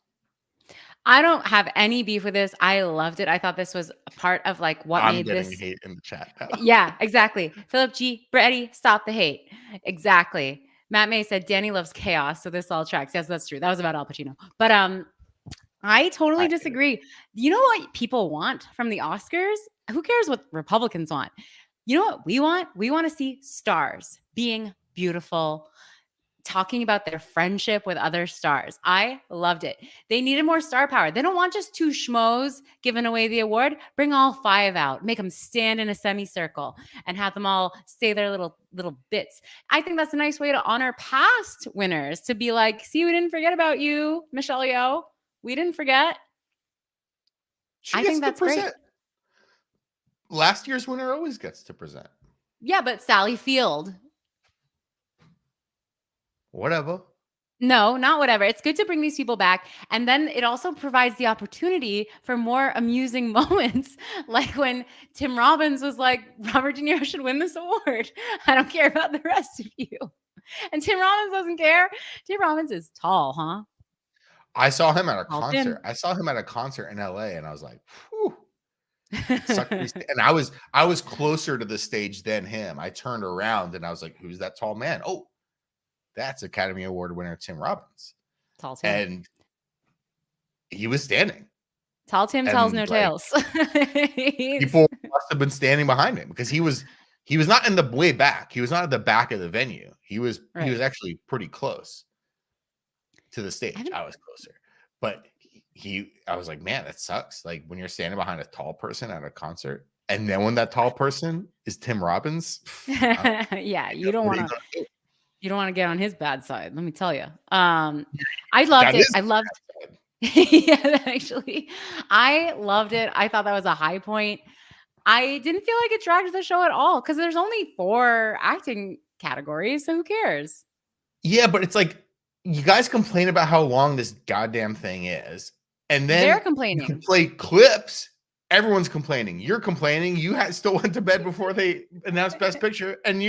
Speaker 1: I don't have any beef with this. I loved it. I thought this was a part of like what made this.
Speaker 2: I'm getting hate in the chat now.
Speaker 1: Yeah, exactly. Philip G. Brady, stop the hate. Exactly. Matt May said Dani loves chaos, so this all tracks. Yes, that's true. That was about Al Pacino. But I totally
Speaker 2: I hate it.
Speaker 1: disagree. You know what people want from the Oscars? Who cares what Republicans want? You know what we want? We want to see stars being beautiful, talking about their friendship with other stars. I loved it. They needed more star power. They don't want just two schmoes giving away the award. Bring all five out. Make them stand in a semicircle and have them all say their little bits. I think that's a nice way to honor past winners, to be like, see, we didn't forget about you, Michelle Yeoh. We didn't forget.
Speaker 2: She
Speaker 1: I
Speaker 2: gets
Speaker 1: think
Speaker 2: to
Speaker 1: that's great.
Speaker 2: present. Last year's winner always gets to present.
Speaker 1: Yeah, but Sally Field.
Speaker 2: Whatever.
Speaker 1: No, not whatever. It's good to bring these people back. And then it also provides the opportunity for more amusing moments, like when Tim Robbins was like, Robert De Niro should win this award. I don't care about the rest of you. And Tim Robbins doesn't care. Tim Robbins is tall, huh?
Speaker 2: I saw him at a
Speaker 1: Tall
Speaker 2: concert.
Speaker 1: Tim.
Speaker 2: I saw him at a concert in LA, and I was like, whew. And I was closer to the stage than him. I turned around and I was like, who's that tall man? Oh, that's Academy Award winner Tim Robbins.
Speaker 1: Tall Tim.
Speaker 2: And he was standing.
Speaker 1: Tall Tim tells no tales.
Speaker 2: People must have been standing behind him because he was not in the way back. He was not at the back of the venue. He was actually pretty close to the stage. I was closer. But I was like, man, that sucks. Like when you're standing behind a tall person at a concert, and then when that tall person is Tim Robbins,
Speaker 1: yeah, you don't want to get on his bad side. Let me tell you. I loved it. I loved. Yeah, actually, I loved it. I thought that was a high point. I didn't feel like it dragged the show at all because there's only 4 acting categories, so who cares?
Speaker 2: Yeah, but it's like you guys complain about how long this goddamn thing is, and then
Speaker 1: they're complaining.
Speaker 2: You can play clips. Everyone's complaining. You're complaining. You still went to bed before they announced Best Picture, and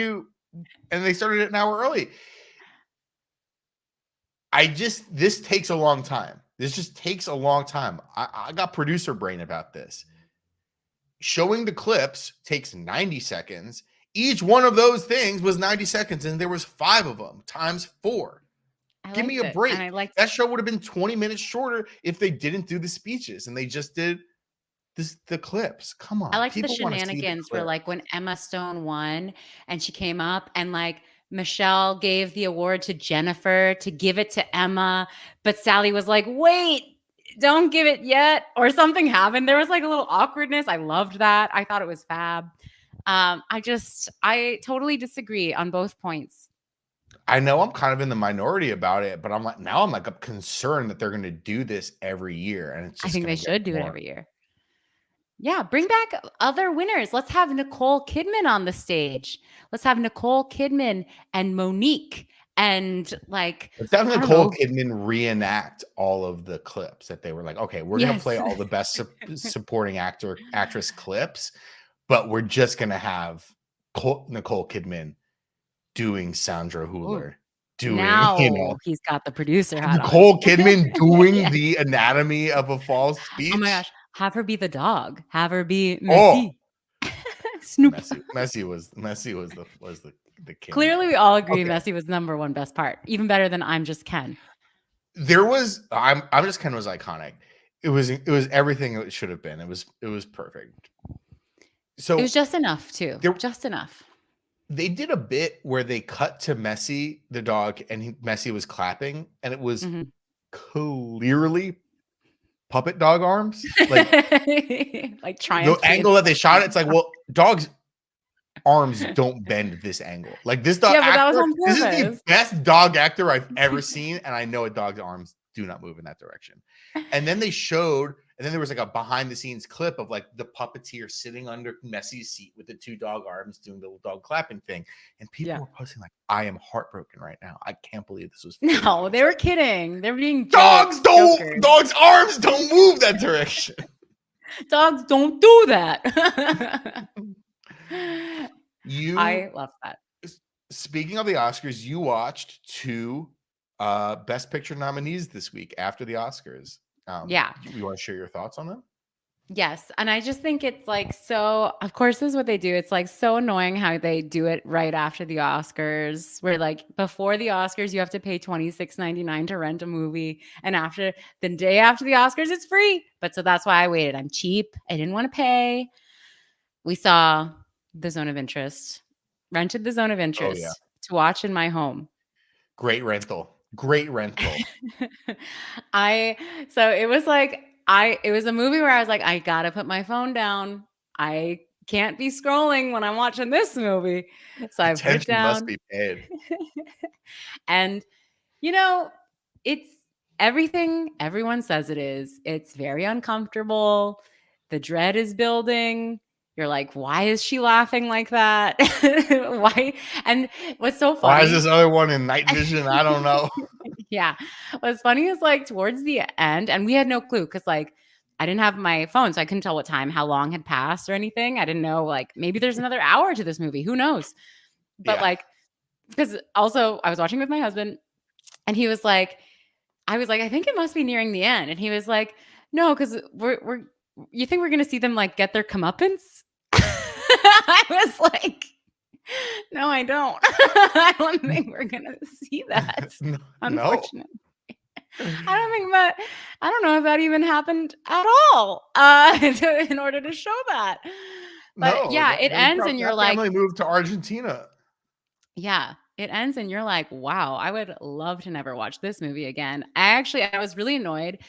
Speaker 2: they started it an hour early. This takes a long time. This just takes a long time. I got producer brain about this. Showing the clips takes 90 seconds. Each one of those things was 90 seconds, and there was 5 of them times 4. Give me a break. That show would have been 20 minutes shorter if they didn't do the speeches and they just did the clips. Come on.
Speaker 1: I liked the shenanigans where, like, when Emma Stone won and she came up and, like, Michelle gave the award to Jennifer to give it to Emma, but Sally was like, wait, don't give it yet, or something happened. There was like a little awkwardness. I loved that. I thought it was fab. I totally disagree on both points.
Speaker 2: I know I'm kind of in the minority about it, but I'm concerned that they're going to do this every year. And it's just
Speaker 1: I think they should do it every year. Yeah, bring back other winners. Let's have Nicole Kidman on the stage. Let's have Nicole Kidman and Monique and like.
Speaker 2: Let's have Nicole Kidman reenact all of the clips that they were like, okay, we're going to play all the best supporting actress clips, but we're just going to have Nicole Kidman doing Sandra Hüller.
Speaker 1: He's got the producer hat on.
Speaker 2: Nicole Kidman doing the anatomy of a fall speech.
Speaker 1: Oh my gosh. Have her be the dog. Have her be Messi.
Speaker 2: Snoop. Messi was the king.
Speaker 1: Clearly, we all agree Messi was number 1 best part. Even better than I'm Just Ken.
Speaker 2: I'm Just Ken was iconic. It was everything it should have been. It was perfect. So
Speaker 1: it was just enough too. Just enough.
Speaker 2: They did a bit where they cut to Messi, the dog, and Messi was clapping, and it was clearly puppet dog arms, like
Speaker 1: trying
Speaker 2: the angle that they shot it. It's like, well, dogs' arms don't bend this angle. Like this dog actor, this is the best dog actor I've ever seen, and I know a dog's arms do not move in that direction. And then there was like a behind the scenes clip of like the puppeteer sitting under Messi's seat with the 2 dog arms doing the little dog clapping thing, and people were posting like, I am heartbroken right now. I can't believe this was
Speaker 1: no, they were kidding. They were being
Speaker 2: dogs arms don't move that direction.
Speaker 1: Dogs don't do that. I love that.
Speaker 2: Speaking of the Oscars, you watched 2 Best Picture nominees this week after the Oscars. You want to share your thoughts on them?
Speaker 1: Yes, and I just think it's like so of course this is what they do. It's like so annoying how they do it right after the Oscars, where like before the Oscars you have to pay $26.99 to rent a movie, and after the day after the Oscars it's free. But so that's why I waited. I'm cheap. I didn't want to pay. We saw The Zone of Interest. Rented The Zone of
Speaker 2: Oh yeah.
Speaker 1: Interest to watch in my home.
Speaker 2: Great rental. Great rental.
Speaker 1: I so it was like it was a movie where I was like, I gotta put my phone down. I can't be scrolling when I'm watching this movie. So I put it
Speaker 2: Attention must
Speaker 1: down.
Speaker 2: be paid.
Speaker 1: And you know, it's everything everyone says it is. It's very uncomfortable. The dread is building. You're like, why is she laughing like that? Why? And what's so
Speaker 2: Why is
Speaker 1: funny
Speaker 2: this other one in night vision? I don't know.
Speaker 1: yeah. What's funny is like towards the end, and we had no clue because like I didn't have my phone, so I couldn't tell what time, how long had passed or anything. I didn't know, like maybe there's another hour to this movie. Who knows? But
Speaker 2: Yeah.
Speaker 1: like, because also I was watching with my husband and he was like, I was like, I think it must be nearing the end. And he was like, no, because we're you think we're gonna see them like get their comeuppance? I was like, no, I don't. I don't think we're gonna see that.
Speaker 2: No.
Speaker 1: Unfortunately. I don't think that I don't know if that even happened at all, in order to show that. But
Speaker 2: No,
Speaker 1: yeah, it ends and you're
Speaker 2: that
Speaker 1: like
Speaker 2: family moved to Argentina.
Speaker 1: yeah, it ends and you're like, "Wow, I would love to never watch this movie again." I was really annoyed.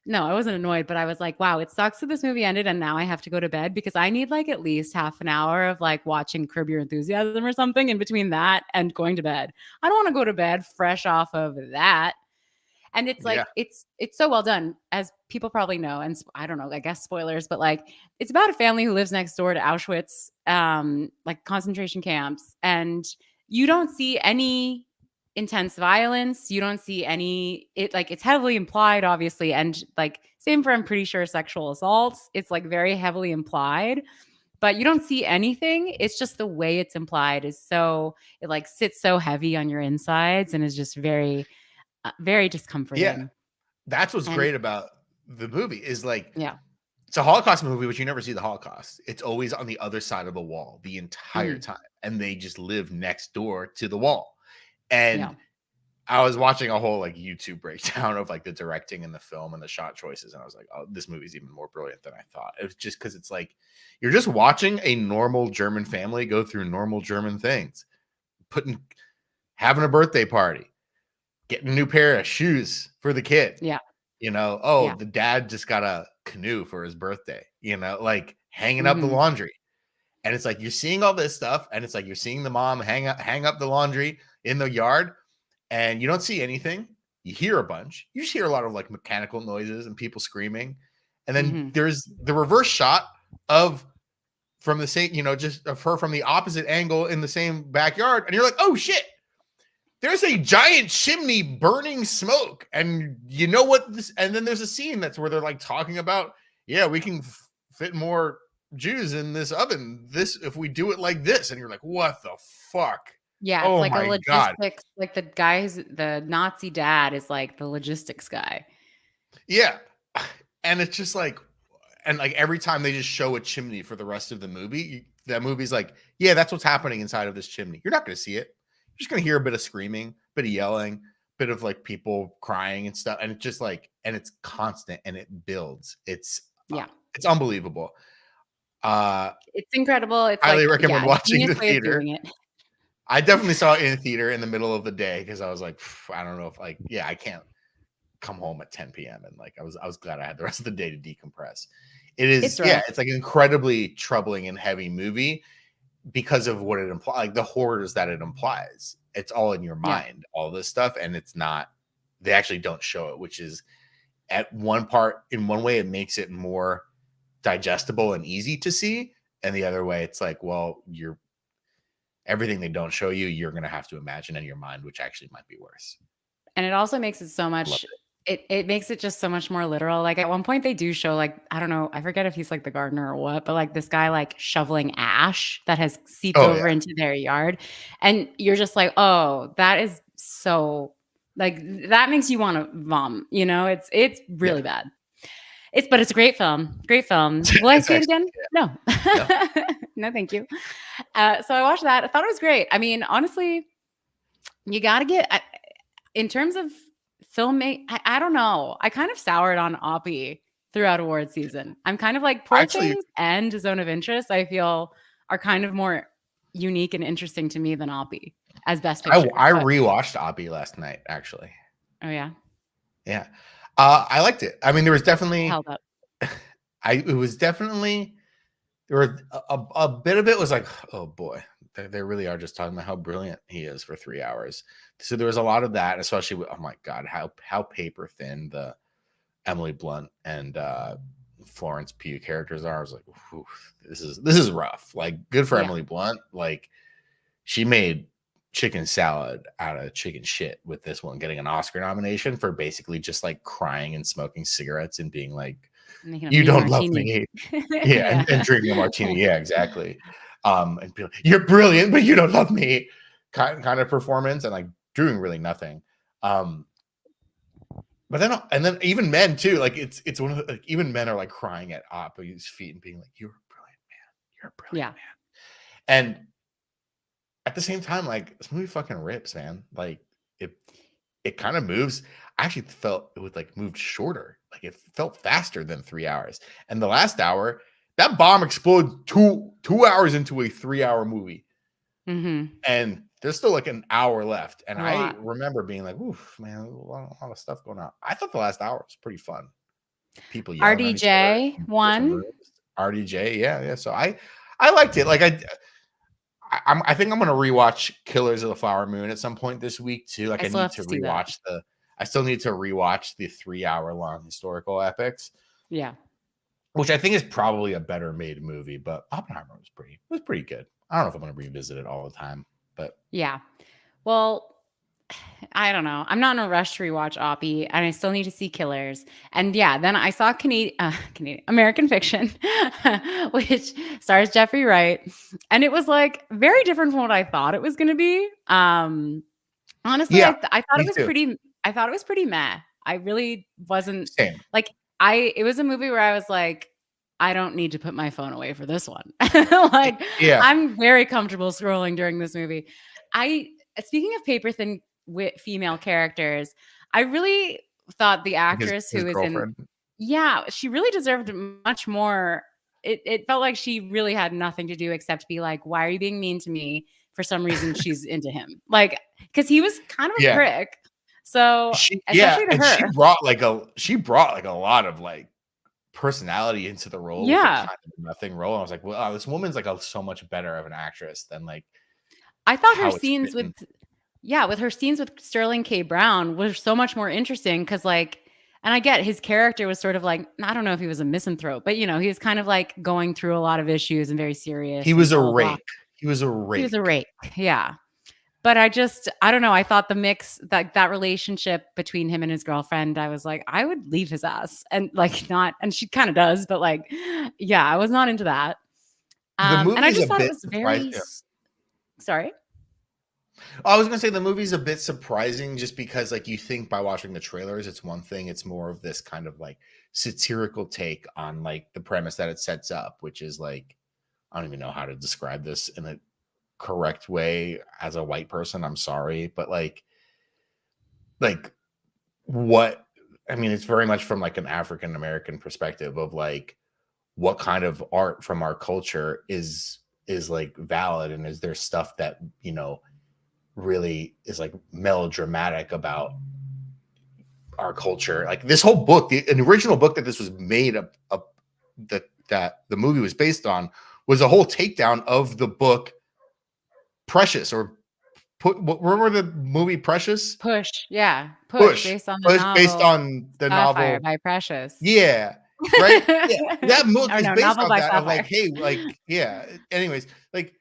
Speaker 1: No, I wasn't annoyed, but I was like, "Wow, it sucks that this movie ended and now I have to go to bed because I need like at least half an hour of like watching Curb Your Enthusiasm or something in between that and going to bed. I don't want to go to bed fresh off of that." And it's
Speaker 2: Yeah.
Speaker 1: like it's so well done, as people probably know, and I don't know, I guess spoilers, but like it's about a family who lives next door to Auschwitz, like concentration camps, and you don't see any intense violence. You don't see any it like it's heavily implied, obviously, and like same for I'm pretty sure sexual assaults. It's like very heavily implied, but you don't see anything. It's just the way it's implied is so it like sits so heavy on your insides and is just very
Speaker 2: Yeah.
Speaker 1: discomforting.
Speaker 2: That's what's
Speaker 1: And
Speaker 2: great about the movie is like
Speaker 1: yeah.
Speaker 2: it's a Holocaust movie, but you never see the Holocaust. It's always on the other side of the wall the entire
Speaker 1: Mhm.
Speaker 2: time. And they just live next door to the wall. And
Speaker 1: Yeah.
Speaker 2: I was watching a whole like YouTube breakdown of like the directing and the film and the shot choices. And I was like, oh, this movie's even more brilliant than I thought. It was just because it's like you're just watching a normal German family go through normal German things, having a birthday party, getting a new pair of shoes for the kid.
Speaker 1: Yeah.
Speaker 2: Oh,
Speaker 1: Yeah.
Speaker 2: the dad just got a canoe for his birthday, like hanging up the
Speaker 1: Mhm.
Speaker 2: laundry. And it's like you're seeing all this stuff, and it's like you're seeing the mom hang up the laundry in the yard, and you don't see anything. You hear a bunch. You just hear a lot of like mechanical noises and people screaming. And then
Speaker 1: Mhm.
Speaker 2: there's the reverse shot of from the same, just of her from the opposite angle in the same backyard. And you're like, oh shit, there's a giant chimney burning smoke. And you know what this, and then there's a scene that's where they're like talking about, yeah, we can fit more Jews in this oven. This, if we do it like this. And you're like, what the fuck?
Speaker 1: Yeah, it's
Speaker 2: Oh
Speaker 1: like a
Speaker 2: my God.
Speaker 1: logistics like the Nazi dad is like the logistics guy.
Speaker 2: Yeah. And it's just like, and like every time they just show a chimney for the rest of the movie, that movie's like, yeah, that's what's happening inside of this chimney. You're not going to see it. You're just going to hear a bit of screaming, bit of yelling, bit of like people crying and stuff. And it's just like, and it's constant and it builds.
Speaker 1: Yeah.
Speaker 2: It's unbelievable.
Speaker 1: It's incredible. It's
Speaker 2: Highly
Speaker 1: like, yeah,
Speaker 2: recommend
Speaker 1: a
Speaker 2: watching
Speaker 1: genius
Speaker 2: the
Speaker 1: way of
Speaker 2: theater.
Speaker 1: doing it.
Speaker 2: I definitely saw it in the theater in the middle of the day because I was like, I don't know if like, yeah, I can't come home at 10 p.m. and like I was glad I had the rest of the day to decompress. It is,
Speaker 1: It's
Speaker 2: yeah,
Speaker 1: rough.
Speaker 2: it's like an incredibly troubling and heavy movie because of what it implies, like the horrors that it implies. It's all in your
Speaker 1: Yeah.
Speaker 2: mind, all this stuff, and it's not. They actually don't show it, which is at one part in one way it makes it more digestible and easy to see, and the other way it's like, well, you're everything they don't show you, you're gonna have to imagine in your mind, which actually might be worse.
Speaker 1: And it also makes it so
Speaker 2: Love
Speaker 1: much
Speaker 2: it.
Speaker 1: it makes it just so much more literal. Like at one point they do show like I don't know, I forget if he's like the gardener or what, but like this guy like shoveling ash that has seeped
Speaker 2: Oh yeah,
Speaker 1: over into their yard. And you're just like, "Oh, that is so like that makes you want to vom, you know? It's
Speaker 2: yeah.
Speaker 1: really bad." But it's a great film. Great film. Will I
Speaker 2: It's
Speaker 1: see it
Speaker 2: actually
Speaker 1: again? No.
Speaker 2: no.
Speaker 1: No, thank you. So I watched that. I thought it was great. I mean, honestly, you got to get in terms of I don't know. I kind of soured on Oppie throughout award season. I'm kind of like Poor
Speaker 2: Actually,
Speaker 1: Things and Zone of Interest, I feel are kind of more unique and interesting to me than Oppie as Best Picture.
Speaker 2: I
Speaker 1: But
Speaker 2: rewatched Abby last night. Actually,
Speaker 1: oh yeah,
Speaker 2: yeah, I liked it. I mean, there was
Speaker 1: it
Speaker 2: definitely,
Speaker 1: held up.
Speaker 2: it was definitely there were a bit of it was like, oh boy, they really are just talking about how brilliant he is for 3 hours. So there was a lot of that, especially with, oh my god, how paper thin the Emily Blunt and Florence Pugh characters are. I was like, this is rough. Like, good for
Speaker 1: Yeah.
Speaker 2: Emily Blunt. Like, she made chicken salad out of chicken shit with this one, getting an Oscar nomination for basically just like crying and smoking cigarettes and being like,
Speaker 1: Making a
Speaker 2: "You
Speaker 1: mean
Speaker 2: don't love
Speaker 1: martini.
Speaker 2: me." Yeah,
Speaker 1: Yeah.
Speaker 2: and drinking a martini. Yeah, exactly. And be like, "You're brilliant, but you don't love me." Kind of performance, and like doing really nothing. But then even men too, like it's one of the, like, even men are like crying at Oppe's feet and being like, "You're a brilliant man. You're a brilliant
Speaker 1: Yeah.
Speaker 2: man." And at the same time, like, this movie fucking rips, man. Like, it it kind of moves. I actually felt it would like moved shorter. Like, it felt faster than 3 hours. And the last hour, that bomb exploded two hours into a 3 hour movie.
Speaker 1: Mm-hmm.
Speaker 2: And there's still like an hour left. And
Speaker 1: A
Speaker 2: I
Speaker 1: lot.
Speaker 2: remember being like, oof, man, a lot of stuff going on. I thought the last hour was pretty fun. People yelling at each other
Speaker 1: RDJ
Speaker 2: in different
Speaker 1: won.
Speaker 2: rooms. RDJ, yeah, yeah. So I liked it. Like, I think I'm gonna rewatch Killers of the Flower Moon at some point this week too. Like,
Speaker 1: I
Speaker 2: I
Speaker 1: still
Speaker 2: need
Speaker 1: have
Speaker 2: to
Speaker 1: to see that.
Speaker 2: rewatch the. I still need to rewatch the 3 hour long historical epics,
Speaker 1: Yeah.
Speaker 2: which I think is probably a better made movie. But Oppenheimer was pretty good. I don't know if I'm gonna revisit it all the time, but
Speaker 1: Yeah. Well, I don't know. I'm not in a rush to rewatch Oppie, and I still need to see Killers. And yeah, then I saw Canadian American Fiction, which stars Jeffrey Wright, and it was like very different from what I thought it was going to be. Honestly,
Speaker 2: yeah,
Speaker 1: I thought it
Speaker 2: me
Speaker 1: was
Speaker 2: too.
Speaker 1: pretty. I thought it was pretty meh. I really wasn't
Speaker 2: Same.
Speaker 1: like It was a movie where I was like, I don't need to put my phone away for this one. Like,
Speaker 2: Yeah,
Speaker 1: I'm very comfortable scrolling during this movie. I Speaking of paper thin female characters, I really thought the actress
Speaker 2: his
Speaker 1: who is in,
Speaker 2: girlfriend.
Speaker 1: yeah, she really deserved much more. It felt like she really had nothing to do except be like, why are you being mean to me? For some reason, she's into him. Like, because he was kind of a
Speaker 2: Yeah,
Speaker 1: prick. So, especially to
Speaker 2: and
Speaker 1: her.
Speaker 2: she brought like a lot of like personality into the role with a
Speaker 1: Yeah.
Speaker 2: kind of nothing role. I was like, well, this woman's like so much better of an actress than like
Speaker 1: I thought her
Speaker 2: how it's
Speaker 1: scenes with
Speaker 2: written.
Speaker 1: Yeah, with her scenes with Sterling K. Brown was so much more interesting because, like, and I get his character was sort of like, I don't know if he was a misanthrope, but he was kind of like going through a lot of issues and very
Speaker 2: He
Speaker 1: serious and
Speaker 2: was a
Speaker 1: blah, blah, blah.
Speaker 2: rake. He was a
Speaker 1: He was a
Speaker 2: rake.
Speaker 1: rake. Yeah. But I don't know. I thought the mix, that relationship between him and his girlfriend, I was like, I would leave his ass and like not, and she kind of does, but like, yeah, I was not into that.
Speaker 2: The
Speaker 1: And I
Speaker 2: movie's a
Speaker 1: just thought it
Speaker 2: bit
Speaker 1: was
Speaker 2: surprising.
Speaker 1: sorry.
Speaker 2: I was gonna say the movie's a bit surprising just because, like, you think by watching the trailers, it's one thing. It's more of this kind of like satirical take on like the premise that it sets up, which is like, I don't even know how to describe this in a correct way as a white person. I'm sorry, but like what I mean, it's very much from like an African American perspective of like what kind of art from our culture is like valid, and is there stuff that really is like melodramatic about our culture. Like, this whole book, an original book that this was made up that the movie was based on, was a whole takedown of the book Precious, or remember the movie Precious?
Speaker 1: Push. Yeah. Push
Speaker 2: Push,
Speaker 1: based on the
Speaker 2: Push, based
Speaker 1: novel
Speaker 2: on the
Speaker 1: Sapphire
Speaker 2: novel.
Speaker 1: by Precious.
Speaker 2: Yeah, right. Yeah, that book
Speaker 1: Or
Speaker 2: is
Speaker 1: no,
Speaker 2: based
Speaker 1: novel
Speaker 2: off
Speaker 1: by
Speaker 2: that of like,
Speaker 1: Sapphire.
Speaker 2: hey, like, yeah. Anyways, like,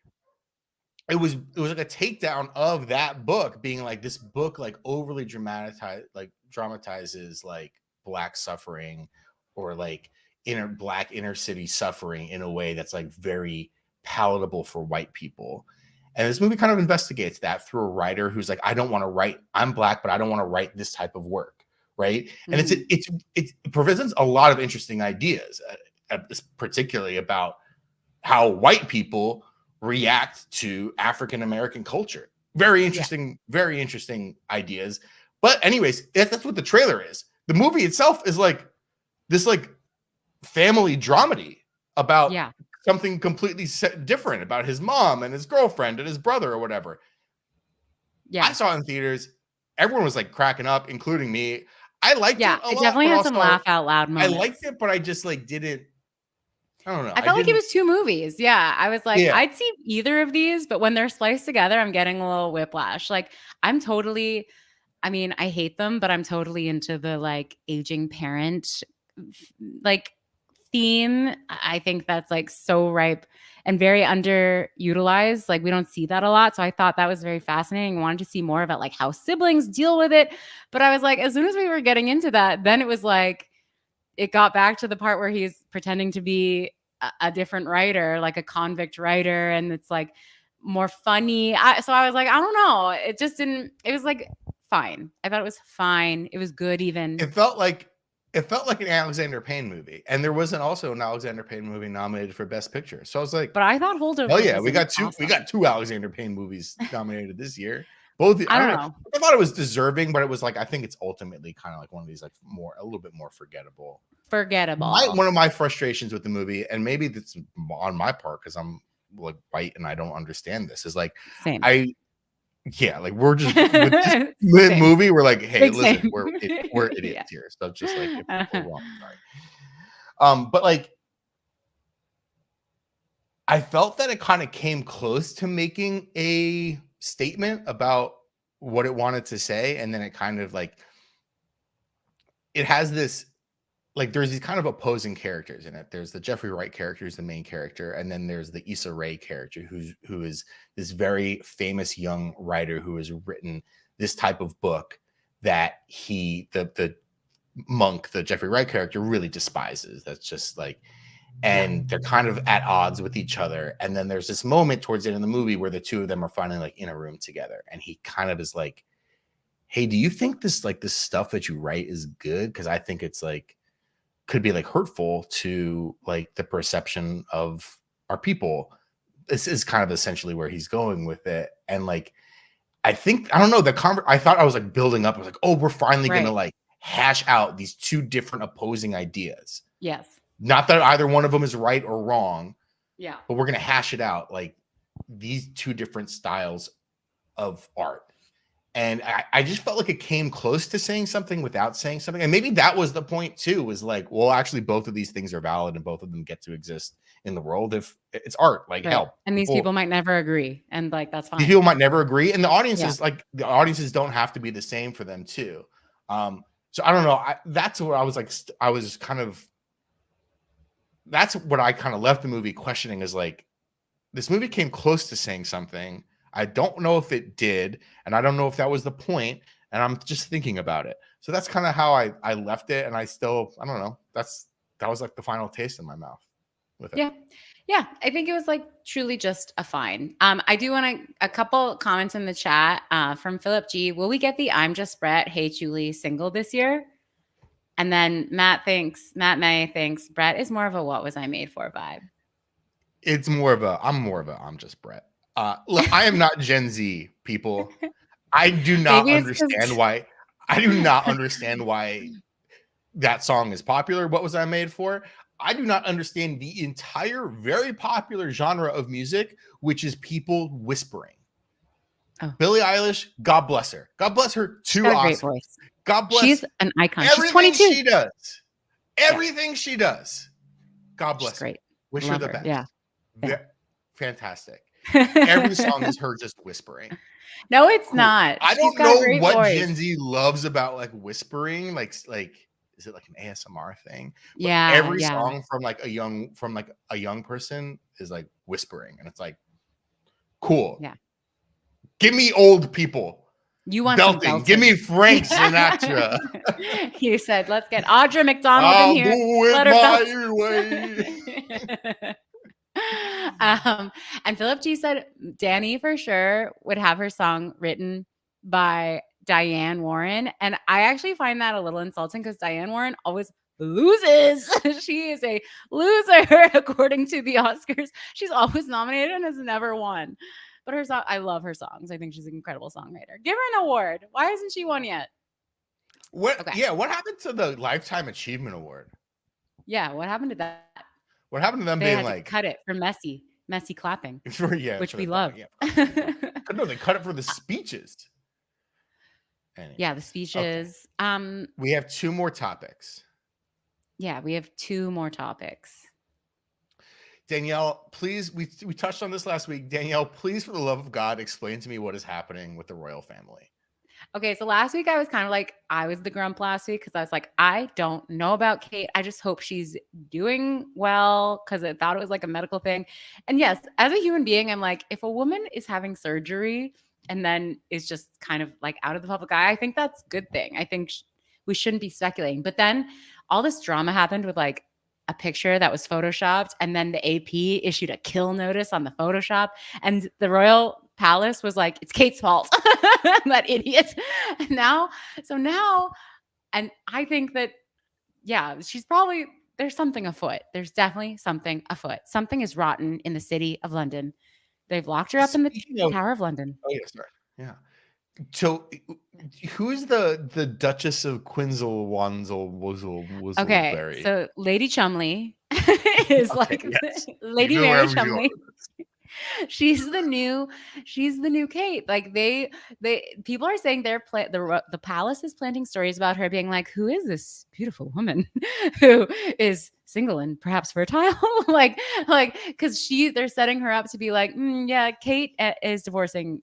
Speaker 2: it was like a takedown of that book, being like, this book like overly dramatizes like black suffering, or like inner city suffering in a way that's like very palatable for white people. And this movie kind of investigates that through a writer who's like, I'm black, but I don't want to write this type of work, right? And
Speaker 1: Mhm.
Speaker 2: it presents a lot of interesting ideas, particularly about how white people react to African American culture.
Speaker 1: Yeah.
Speaker 2: Very interesting ideas. But anyways, that's what the trailer is. The movie itself is like this like family dramedy about
Speaker 1: Yeah.
Speaker 2: something completely different, about his mom and his girlfriend and his brother or whatever. I
Speaker 1: Yeah.
Speaker 2: saw it in theaters. Everyone was like cracking up, including me. I liked
Speaker 1: Yeah.
Speaker 2: it a
Speaker 1: It
Speaker 2: lot,
Speaker 1: definitely
Speaker 2: but
Speaker 1: had some
Speaker 2: also
Speaker 1: laugh out loud
Speaker 2: I liked
Speaker 1: moments.
Speaker 2: it, but I just like didn't. I don't know.
Speaker 1: I
Speaker 2: I
Speaker 1: felt like it
Speaker 2: didn't.
Speaker 1: was 2 movies. Yeah. I was like,
Speaker 2: Yeah,
Speaker 1: I'd see either of these, but when they're spliced together, I'm getting a little whiplash. Like, I'm totally I mean, I hate them, but I'm totally into the, like, aging parent, like, theme. I think that's, like, so ripe and very underutilized. Like, we don't see that a lot, so I thought that was very fascinating. I wanted to see more about, like, how siblings deal with it, but I was like, as soon as we were getting into that, then it was like it got back to the part where he's pretending to be a different writer, like a convict writer, and it's like more funny. So I was like, I don't know. It just didn't. It was like fine. I thought it was fine. It was good even.
Speaker 2: it felt like an Alexander Payne movie, and there wasn't also an Alexander Payne movie nominated for Best Picture. So I was like,
Speaker 1: But I thought
Speaker 2: hell
Speaker 1: Holdover
Speaker 2: yeah,
Speaker 1: was
Speaker 2: we
Speaker 1: an
Speaker 2: got two. We got
Speaker 1: awesome.
Speaker 2: two Alexander Payne movies nominated this year. Both.
Speaker 1: I
Speaker 2: I
Speaker 1: don't
Speaker 2: don't know.
Speaker 1: know.
Speaker 2: I thought it was deserving, but it was like I think it's ultimately kind of like one of these like a little bit more forgettable.
Speaker 1: Forgettable.
Speaker 2: One of my frustrations with the movie, and maybe that's on my part because I'm like white and I don't understand this, is like
Speaker 1: Same.
Speaker 2: I yeah, like we're just with this
Speaker 1: Same.
Speaker 2: movie, we're like, hey,
Speaker 1: Big
Speaker 2: listen,
Speaker 1: same.
Speaker 2: we're
Speaker 1: Yeah.
Speaker 2: idiots here. So just like if we're
Speaker 1: Uh-huh.
Speaker 2: wrong, sorry. But like I felt that it kind of came close to making a statement about what it wanted to say, and then it kind of like it has this like there's these kind of opposing characters in it. There's the Jeffrey Wright character, who's the main character, and then there's the Issa Rae character, who is this very famous young writer who has written this type of book that the monk, the Jeffrey Wright character, really despises. That's just like,
Speaker 1: Yeah.
Speaker 2: and they're kind of at odds with each other. And then there's this moment towards the end of the movie where the two of them are finally like in a room together, and he kind of is like, "Hey, do you think this stuff that you write is good? Because I think it's like." Could be like hurtful to like the perception of our people. This is kind of essentially where he's going with it. And like, I think, I don't know, I thought I was like building up. I was like, oh, we're finally going to
Speaker 1: Right.
Speaker 2: like hash out these two different opposing ideas.
Speaker 1: Yes.
Speaker 2: Not that either one of them is right or wrong,
Speaker 1: Yeah.
Speaker 2: but we're going to hash it out like these two different styles of art. And I just felt like it came close to saying something without saying something. And maybe that was the point too, was like, well, actually both of these things are valid and both of them get to exist in the world if it's art. Like
Speaker 1: Right.
Speaker 2: hell,
Speaker 1: And these
Speaker 2: people
Speaker 1: people might never agree, and like that's
Speaker 2: these
Speaker 1: fine.
Speaker 2: people might never agree. And
Speaker 1: Yeah.
Speaker 2: the audiences don't have to be the same for them too. So I don't know. That's what I was like, I was kind of that's what I kind of left the movie questioning, is like, this movie came close to saying something. I don't know if it did, and I don't know if that was the point, and I'm just thinking about it. So that's kind of how I left it, and I don't know. That was like the final taste in my mouth with it.
Speaker 1: Yeah. Yeah. I think it was like truly just a fine. I do want a couple comments in the chat from Philip G. Will we get the I'm Just Brett, Hey Julie single this year? And then Matt May thinks Brett is more of a what was I made for vibe.
Speaker 2: I'm more of a I'm just Brett. Look, I am not Gen Z, people. I do not
Speaker 1: Maybe it's
Speaker 2: understand
Speaker 1: because
Speaker 2: why. I do not understand why that song is popular. What was I made for? I do not understand the entire very popular genre of music, which is people whispering.
Speaker 1: oh,
Speaker 2: Billie Eilish, God bless her. God bless her.
Speaker 1: she's
Speaker 2: Two
Speaker 1: got a great
Speaker 2: Oscars.
Speaker 1: voice.
Speaker 2: God bless
Speaker 1: She's an icon. She's
Speaker 2: everything
Speaker 1: 22.
Speaker 2: she does.
Speaker 1: Yeah.
Speaker 2: Everything she does. God
Speaker 1: She's
Speaker 2: bless her.
Speaker 1: great.
Speaker 2: Wish her
Speaker 1: Love
Speaker 2: the
Speaker 1: her. Yeah.
Speaker 2: best.
Speaker 1: Yeah.
Speaker 2: Fantastic. Every song is her just whispering.
Speaker 1: No, it's
Speaker 2: Cool.
Speaker 1: not.
Speaker 2: I
Speaker 1: She's
Speaker 2: don't
Speaker 1: got a
Speaker 2: know
Speaker 1: great
Speaker 2: what
Speaker 1: voice.
Speaker 2: Gen Z loves about like whispering, like is it like an ASMR thing? But
Speaker 1: Yeah.
Speaker 2: every
Speaker 1: Yeah.
Speaker 2: song from like a young person is like whispering, and it's like cool.
Speaker 1: Yeah.
Speaker 2: Give me old people
Speaker 1: You want some
Speaker 2: belting. Give me
Speaker 1: belting.
Speaker 2: Frank Sinatra.
Speaker 1: You said, let's get Audra McDonald in
Speaker 2: I'll
Speaker 1: here.
Speaker 2: do it
Speaker 1: Let her belt.
Speaker 2: my way.
Speaker 1: And Philip G said Dani for sure would have her song written by Diane Warren. And I actually find that a little insulting because Diane Warren always loses. She is a loser according to the Oscars. She's always nominated and has never won. But her song, I love her songs. I think she's an incredible songwriter. Give her an award. Why hasn't she won yet?
Speaker 2: What?
Speaker 1: Okay.
Speaker 2: Yeah. What happened to the Lifetime Achievement Award?
Speaker 1: Yeah. What happened to that?
Speaker 2: What happened to them
Speaker 1: They
Speaker 2: being
Speaker 1: had to
Speaker 2: like
Speaker 1: cut it for messy clapping,
Speaker 2: yeah,
Speaker 1: which
Speaker 2: for
Speaker 1: we
Speaker 2: the
Speaker 1: love.
Speaker 2: yeah. No, they cut it for the speeches. Anyways.
Speaker 1: Yeah, the speeches.
Speaker 2: Okay. We have 2 more topics.
Speaker 1: Yeah, we have 2 more topics.
Speaker 2: Danielle, please, we touched on this last week. Danielle, please, for the love of God, explain to me what is happening with the royal family.
Speaker 1: Okay, so last week I was kind of like, I was the grump last week because I was like, I don't know about Kate. I just hope she's doing well because I thought it was like a medical thing. And yes, as a human being, I'm like, if a woman is having surgery and then is just kind of like out of the public eye, I think that's a good thing. I think we shouldn't be speculating. But then all this drama happened with like a picture that was photoshopped, and then the AP issued a kill notice on the Photoshop, and the royal palace was like, it's Kate's fault. That idiot. Now, and I think that, yeah, she's probably, there's something afoot. There's definitely something afoot. Something is rotten in the city of London. They've locked her up in the Tower of London.
Speaker 2: Oh, yeah, sorry. Yeah. So, who's the Duchess of Quinzel Wozzle
Speaker 1: Okay, so Lady Chumley is
Speaker 2: Okay,
Speaker 1: like
Speaker 2: yes.
Speaker 1: Lady
Speaker 2: You know
Speaker 1: Mary
Speaker 2: wherever you are
Speaker 1: Chumley.
Speaker 2: with this.
Speaker 1: She's the new Kate. Like they people are saying the palace is planting stories about her being like, who is this beautiful woman who is single and perhaps fertile? like because they're setting her up to be like, yeah, Kate is divorcing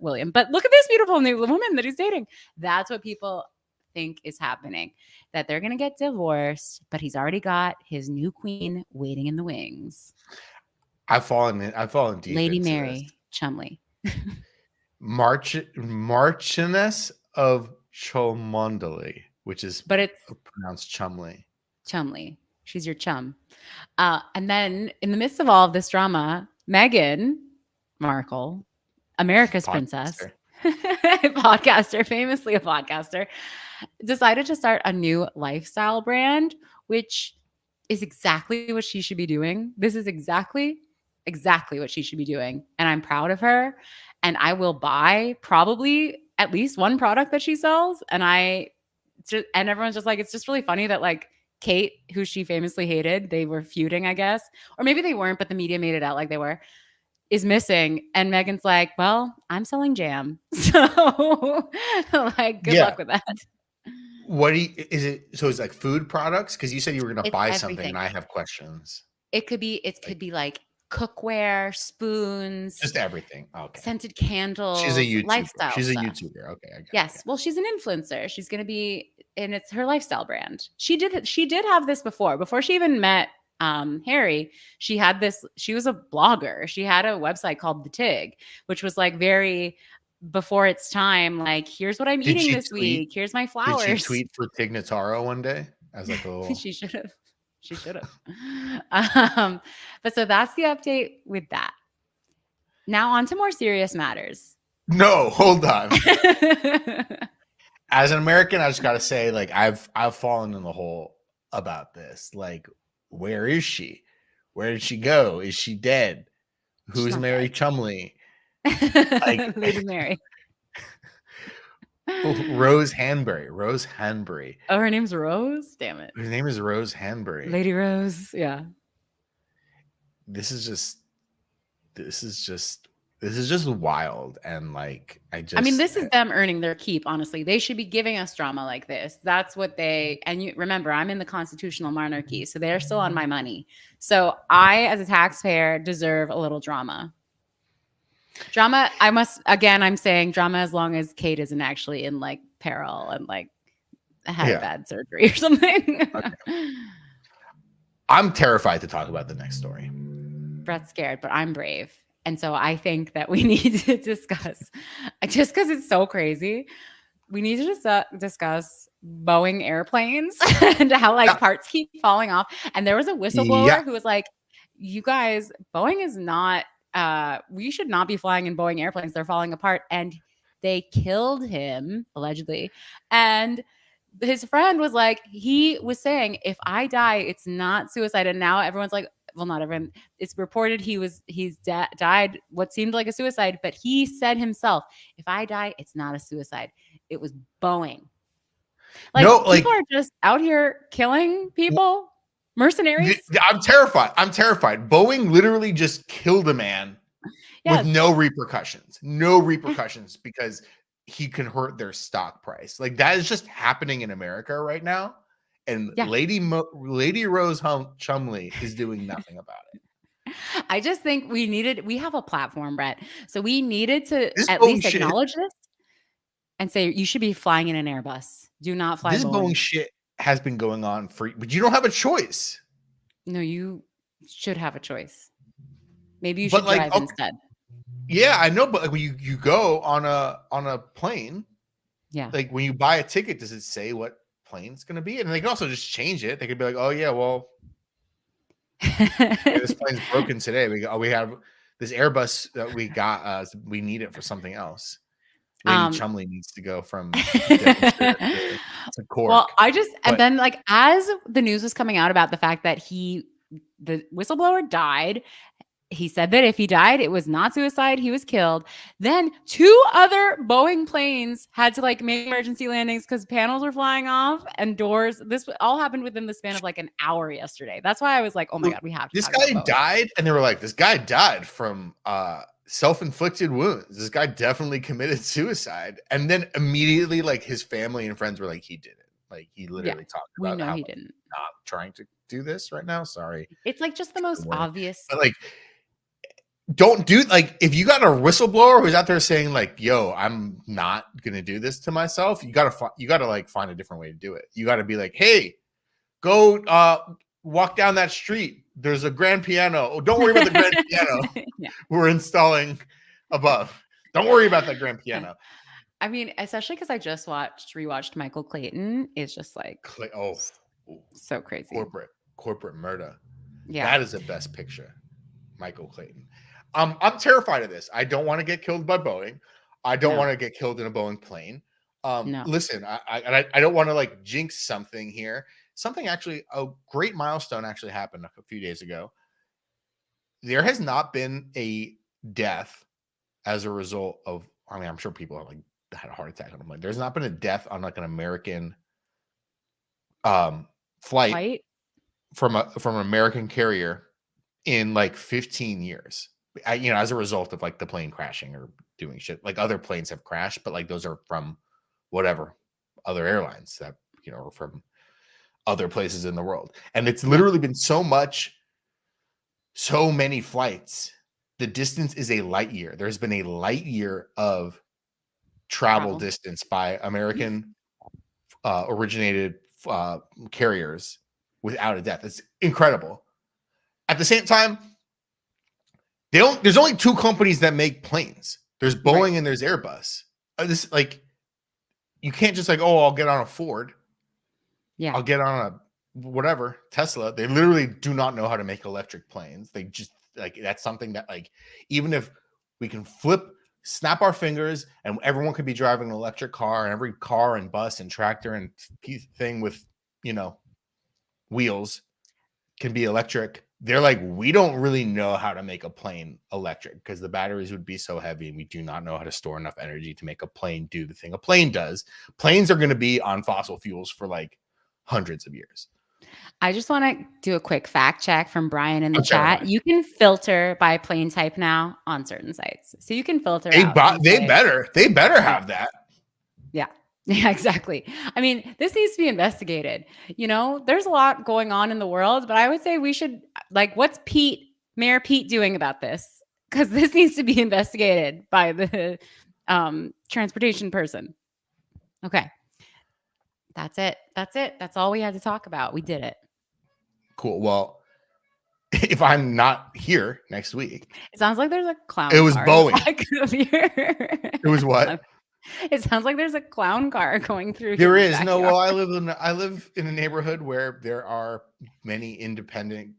Speaker 1: William, but look at this beautiful new woman that he's dating. That's what people think is happening, that they're gonna get divorced, but he's already got his new queen waiting in the wings.
Speaker 2: I've fallen deep
Speaker 1: Lady
Speaker 2: into
Speaker 1: Mary
Speaker 2: this.
Speaker 1: Chumley.
Speaker 2: Marchioness of Cholmondeley, which is
Speaker 1: But it's
Speaker 2: pronounced Chumley.
Speaker 1: Chumley. She's your chum. And then in the midst of all of this drama, Meghan Markle, America's princess, podcaster, famously a podcaster, decided to start a new lifestyle brand, which is exactly what she should be doing. This is exactly what she should be doing. And I'm proud of her. And I will buy probably at least one product that she sells. And everyone's just like, it's just really funny that like Kate, who she famously hated, they were feuding, I guess. Or maybe they weren't, but the media made it out like they were, is missing. And Meghan's like, well, I'm selling jam. So like, good luck with that.
Speaker 2: What is it? So it's like food products? Because you said you were going to buy
Speaker 1: everything.
Speaker 2: Something, and I have questions.
Speaker 1: It could be like cookware, spoons,
Speaker 2: just everything. Okay.
Speaker 1: Scented candles.
Speaker 2: She's a YouTuber.
Speaker 1: Lifestyle.
Speaker 2: She's
Speaker 1: stuff.
Speaker 2: a YouTuber. Okay.
Speaker 1: Yes. Well, she's an influencer. She's going to be, and it's her lifestyle brand. She did have this before she even met Harry. She had this. She was a blogger. She had a website called The Tig, which was like very before its time. Like, here's what I'm eating this week. Here's my flowers.
Speaker 2: Did she tweet for Tig Notaro one day as like a little?
Speaker 1: She should have. She should have. But so that's the update with that. Now on to more serious matters.
Speaker 2: No, hold on. As an American, I just got to say, like, I've fallen in the hole about this. Like, where is she? Where did she go? Is she dead? Who's Mary dead. Chumley?
Speaker 1: Like, Lady Mary.
Speaker 2: Rose Hanbury.
Speaker 1: Oh, her name's Rose? Damn it.
Speaker 2: Her name is Rose Hanbury.
Speaker 1: Lady Rose, yeah.
Speaker 2: This is just wild. And like, I mean,
Speaker 1: this is them earning their keep, honestly. They should be giving us drama like this. That's what and you remember, I'm in the constitutional monarchy, so they're still on my money. So I, as a taxpayer, deserve a little drama. I'm saying drama as long as Kate isn't actually in like peril and like had a bad surgery or something. Okay.
Speaker 2: I'm terrified to talk about the next story.
Speaker 1: Brett's scared, but I'm brave. And so I think that we need to discuss, just because it's so crazy, we need to discuss Boeing airplanes and how like parts keep falling off. And there was a whistleblower who was like, you guys, Boeing is not, we should not be flying in Boeing airplanes. They're falling apart. And They killed him, allegedly. And his friend was like, he was saying, if I die, it's not suicide. And now everyone's like, well, not everyone. It's reported he's died what seemed like a suicide, but he said himself, if I die, it's not a suicide. It was Boeing.
Speaker 2: No,
Speaker 1: Like people are just out here killing people, mercenaries.
Speaker 2: I'm terrified. I'm terrified. Boeing literally just killed a man with
Speaker 1: Yes.
Speaker 2: no repercussions. No repercussions because he can hurt their stock price. Like that is just happening in America right now. And
Speaker 1: Yeah.
Speaker 2: Lady Rose Chumley is doing nothing about it.
Speaker 1: I just think we have a platform, Brett. So we needed to
Speaker 2: This
Speaker 1: at
Speaker 2: Boeing
Speaker 1: least
Speaker 2: shit,
Speaker 1: acknowledge this and say you should be flying in an Airbus. Do not fly
Speaker 2: this Boeing
Speaker 1: Boeing.
Speaker 2: shit has been going on but you don't have a choice.
Speaker 1: No, you should have a choice. Maybe you
Speaker 2: But
Speaker 1: should
Speaker 2: like,
Speaker 1: drive instead.
Speaker 2: yeah, I know, but like when you go on a plane,
Speaker 1: Yeah.
Speaker 2: like when you buy a ticket, does it say what plane it's going to be? And they can also just change it. They could be like, oh yeah, well, this plane's broken today. We have this Airbus that we got. We need it for something else. Lady Chumley needs to go from Devonshire to Cork.
Speaker 1: Well, and then like as the news was coming out about the fact that the whistleblower died, he said that if he died, it was not suicide. He was killed. Then 2 other Boeing planes had to like make emergency landings because panels were flying off and doors. This all happened within the span of like an hour yesterday. That's why I was like, oh my God, we have to.
Speaker 2: This
Speaker 1: talk
Speaker 2: guy
Speaker 1: about Boeing.
Speaker 2: died, and they were like, this guy died from self-inflicted wounds. This guy definitely committed suicide. And then immediately, like his family and friends were like, he did it. Like he literally talked about how
Speaker 1: he didn't.
Speaker 2: Not trying to do this right now. Sorry.
Speaker 1: It's like just the most obvious.
Speaker 2: But like, don't do like if you got a whistleblower who's out there saying like, yo, I'm not gonna do this to myself, you gotta like find a different way to do it. You gotta be like, hey, go walk down that street. There's a grand piano. Oh, don't worry about the grand piano.
Speaker 1: Yeah.
Speaker 2: We're installing above. Don't worry about that grand piano.
Speaker 1: I mean, especially because I just rewatched Michael Clayton. It's just like so crazy.
Speaker 2: Corporate murder.
Speaker 1: Yeah.
Speaker 2: That is the best picture. Michael Clayton. I'm terrified of this. I don't want to get killed by Boeing. I don't want to get killed in a Boeing plane.
Speaker 1: No.
Speaker 2: Listen, I don't want to like jinx something here. Something actually, a great milestone actually happened a few days ago. There has not been a death as a result of, I mean, I'm sure people have like had a heart attack on them. Like, there's not been a death on like an American flight from an American carrier in like 15 years. As a result of like the plane crashing or doing shit. Like other planes have crashed, but like those are from whatever other airlines that are from other places in the world. And it's literally been so many flights. The distance is a light year. There's been a light year of travel distance by American originated carriers without a death. It's incredible. At the same time, there's only 2 companies that make planes. There's Boeing and there's Airbus. This like you can't just like, oh, I'll get on a Ford. Yeah. I'll get on a whatever, Tesla. They literally do not know how to make electric planes. They just like, that's something that like, even if we can snap our fingers and everyone could be driving an electric car, and every car and bus and tractor and thing with, wheels can be electric. They're like, we don't really know how to make a plane electric because the batteries would be so heavy and we do not know how to store enough energy to make a plane do the thing a plane does. Planes are going to be on fossil fuels for like hundreds of years.
Speaker 1: I just want to do a quick fact check from Brian in the chat. You can filter by plane type now on certain sites. So you can filter.
Speaker 2: They better have that.
Speaker 1: Yeah. Yeah, exactly. I mean, this needs to be investigated. There's a lot going on in the world, but I would say we should, like, what's Mayor Pete doing about this? Because this needs to be investigated by the transportation person. Okay. That's it. That's all we had to talk about. We did it.
Speaker 2: Cool. Well, if I'm not here next week.
Speaker 1: It sounds like there's a clown.
Speaker 2: It was
Speaker 1: car
Speaker 2: Boeing.
Speaker 1: It
Speaker 2: was what?
Speaker 1: It sounds like there's a clown car going through.
Speaker 2: There is no. Well, I live in a neighborhood where there are many independent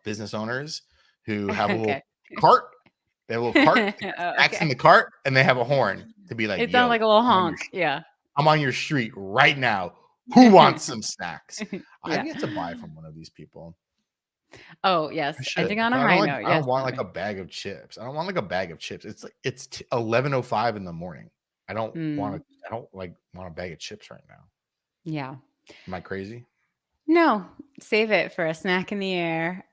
Speaker 2: business owners who have a little cart They have a little cart, they got
Speaker 1: Oh,
Speaker 2: snacks in
Speaker 1: okay.
Speaker 2: the cart, and they have a horn to be like,
Speaker 1: It sounds
Speaker 2: "Yo,
Speaker 1: like a little
Speaker 2: I'm on your
Speaker 1: honk. Yeah.
Speaker 2: I'm on your street right now. Who wants some snacks?" I've
Speaker 1: Yeah.
Speaker 2: yet to buy from one of these people.
Speaker 1: Oh,
Speaker 2: I
Speaker 1: yes.
Speaker 2: should,
Speaker 1: Ending on a
Speaker 2: but
Speaker 1: high note.
Speaker 2: I don't
Speaker 1: Yes,
Speaker 2: want like a
Speaker 1: definitely.
Speaker 2: bag of chips. I don't want like a bag of chips. It's like it's 11:05 in the morning.
Speaker 1: Mm,
Speaker 2: I don't like want a bag of chips right now.
Speaker 1: yeah.
Speaker 2: Am I crazy?
Speaker 1: No, save it for a snack in the air.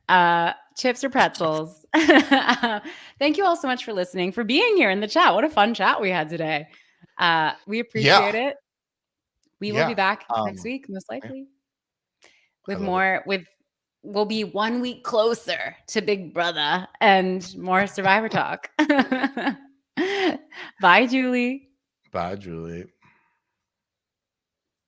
Speaker 1: Chips or pretzels. Thank you all so much for listening, for being here in the chat. What a fun chat we had today. We
Speaker 2: Yeah.
Speaker 1: appreciate it. We will be
Speaker 2: Yeah.
Speaker 1: back next week, most
Speaker 2: Yeah,
Speaker 1: likely,
Speaker 2: I
Speaker 1: with
Speaker 2: love it.
Speaker 1: more. With we'll be 1 week closer to Big Brother and more Survivor talk. Bye, Julie.
Speaker 2: Bye, Julie.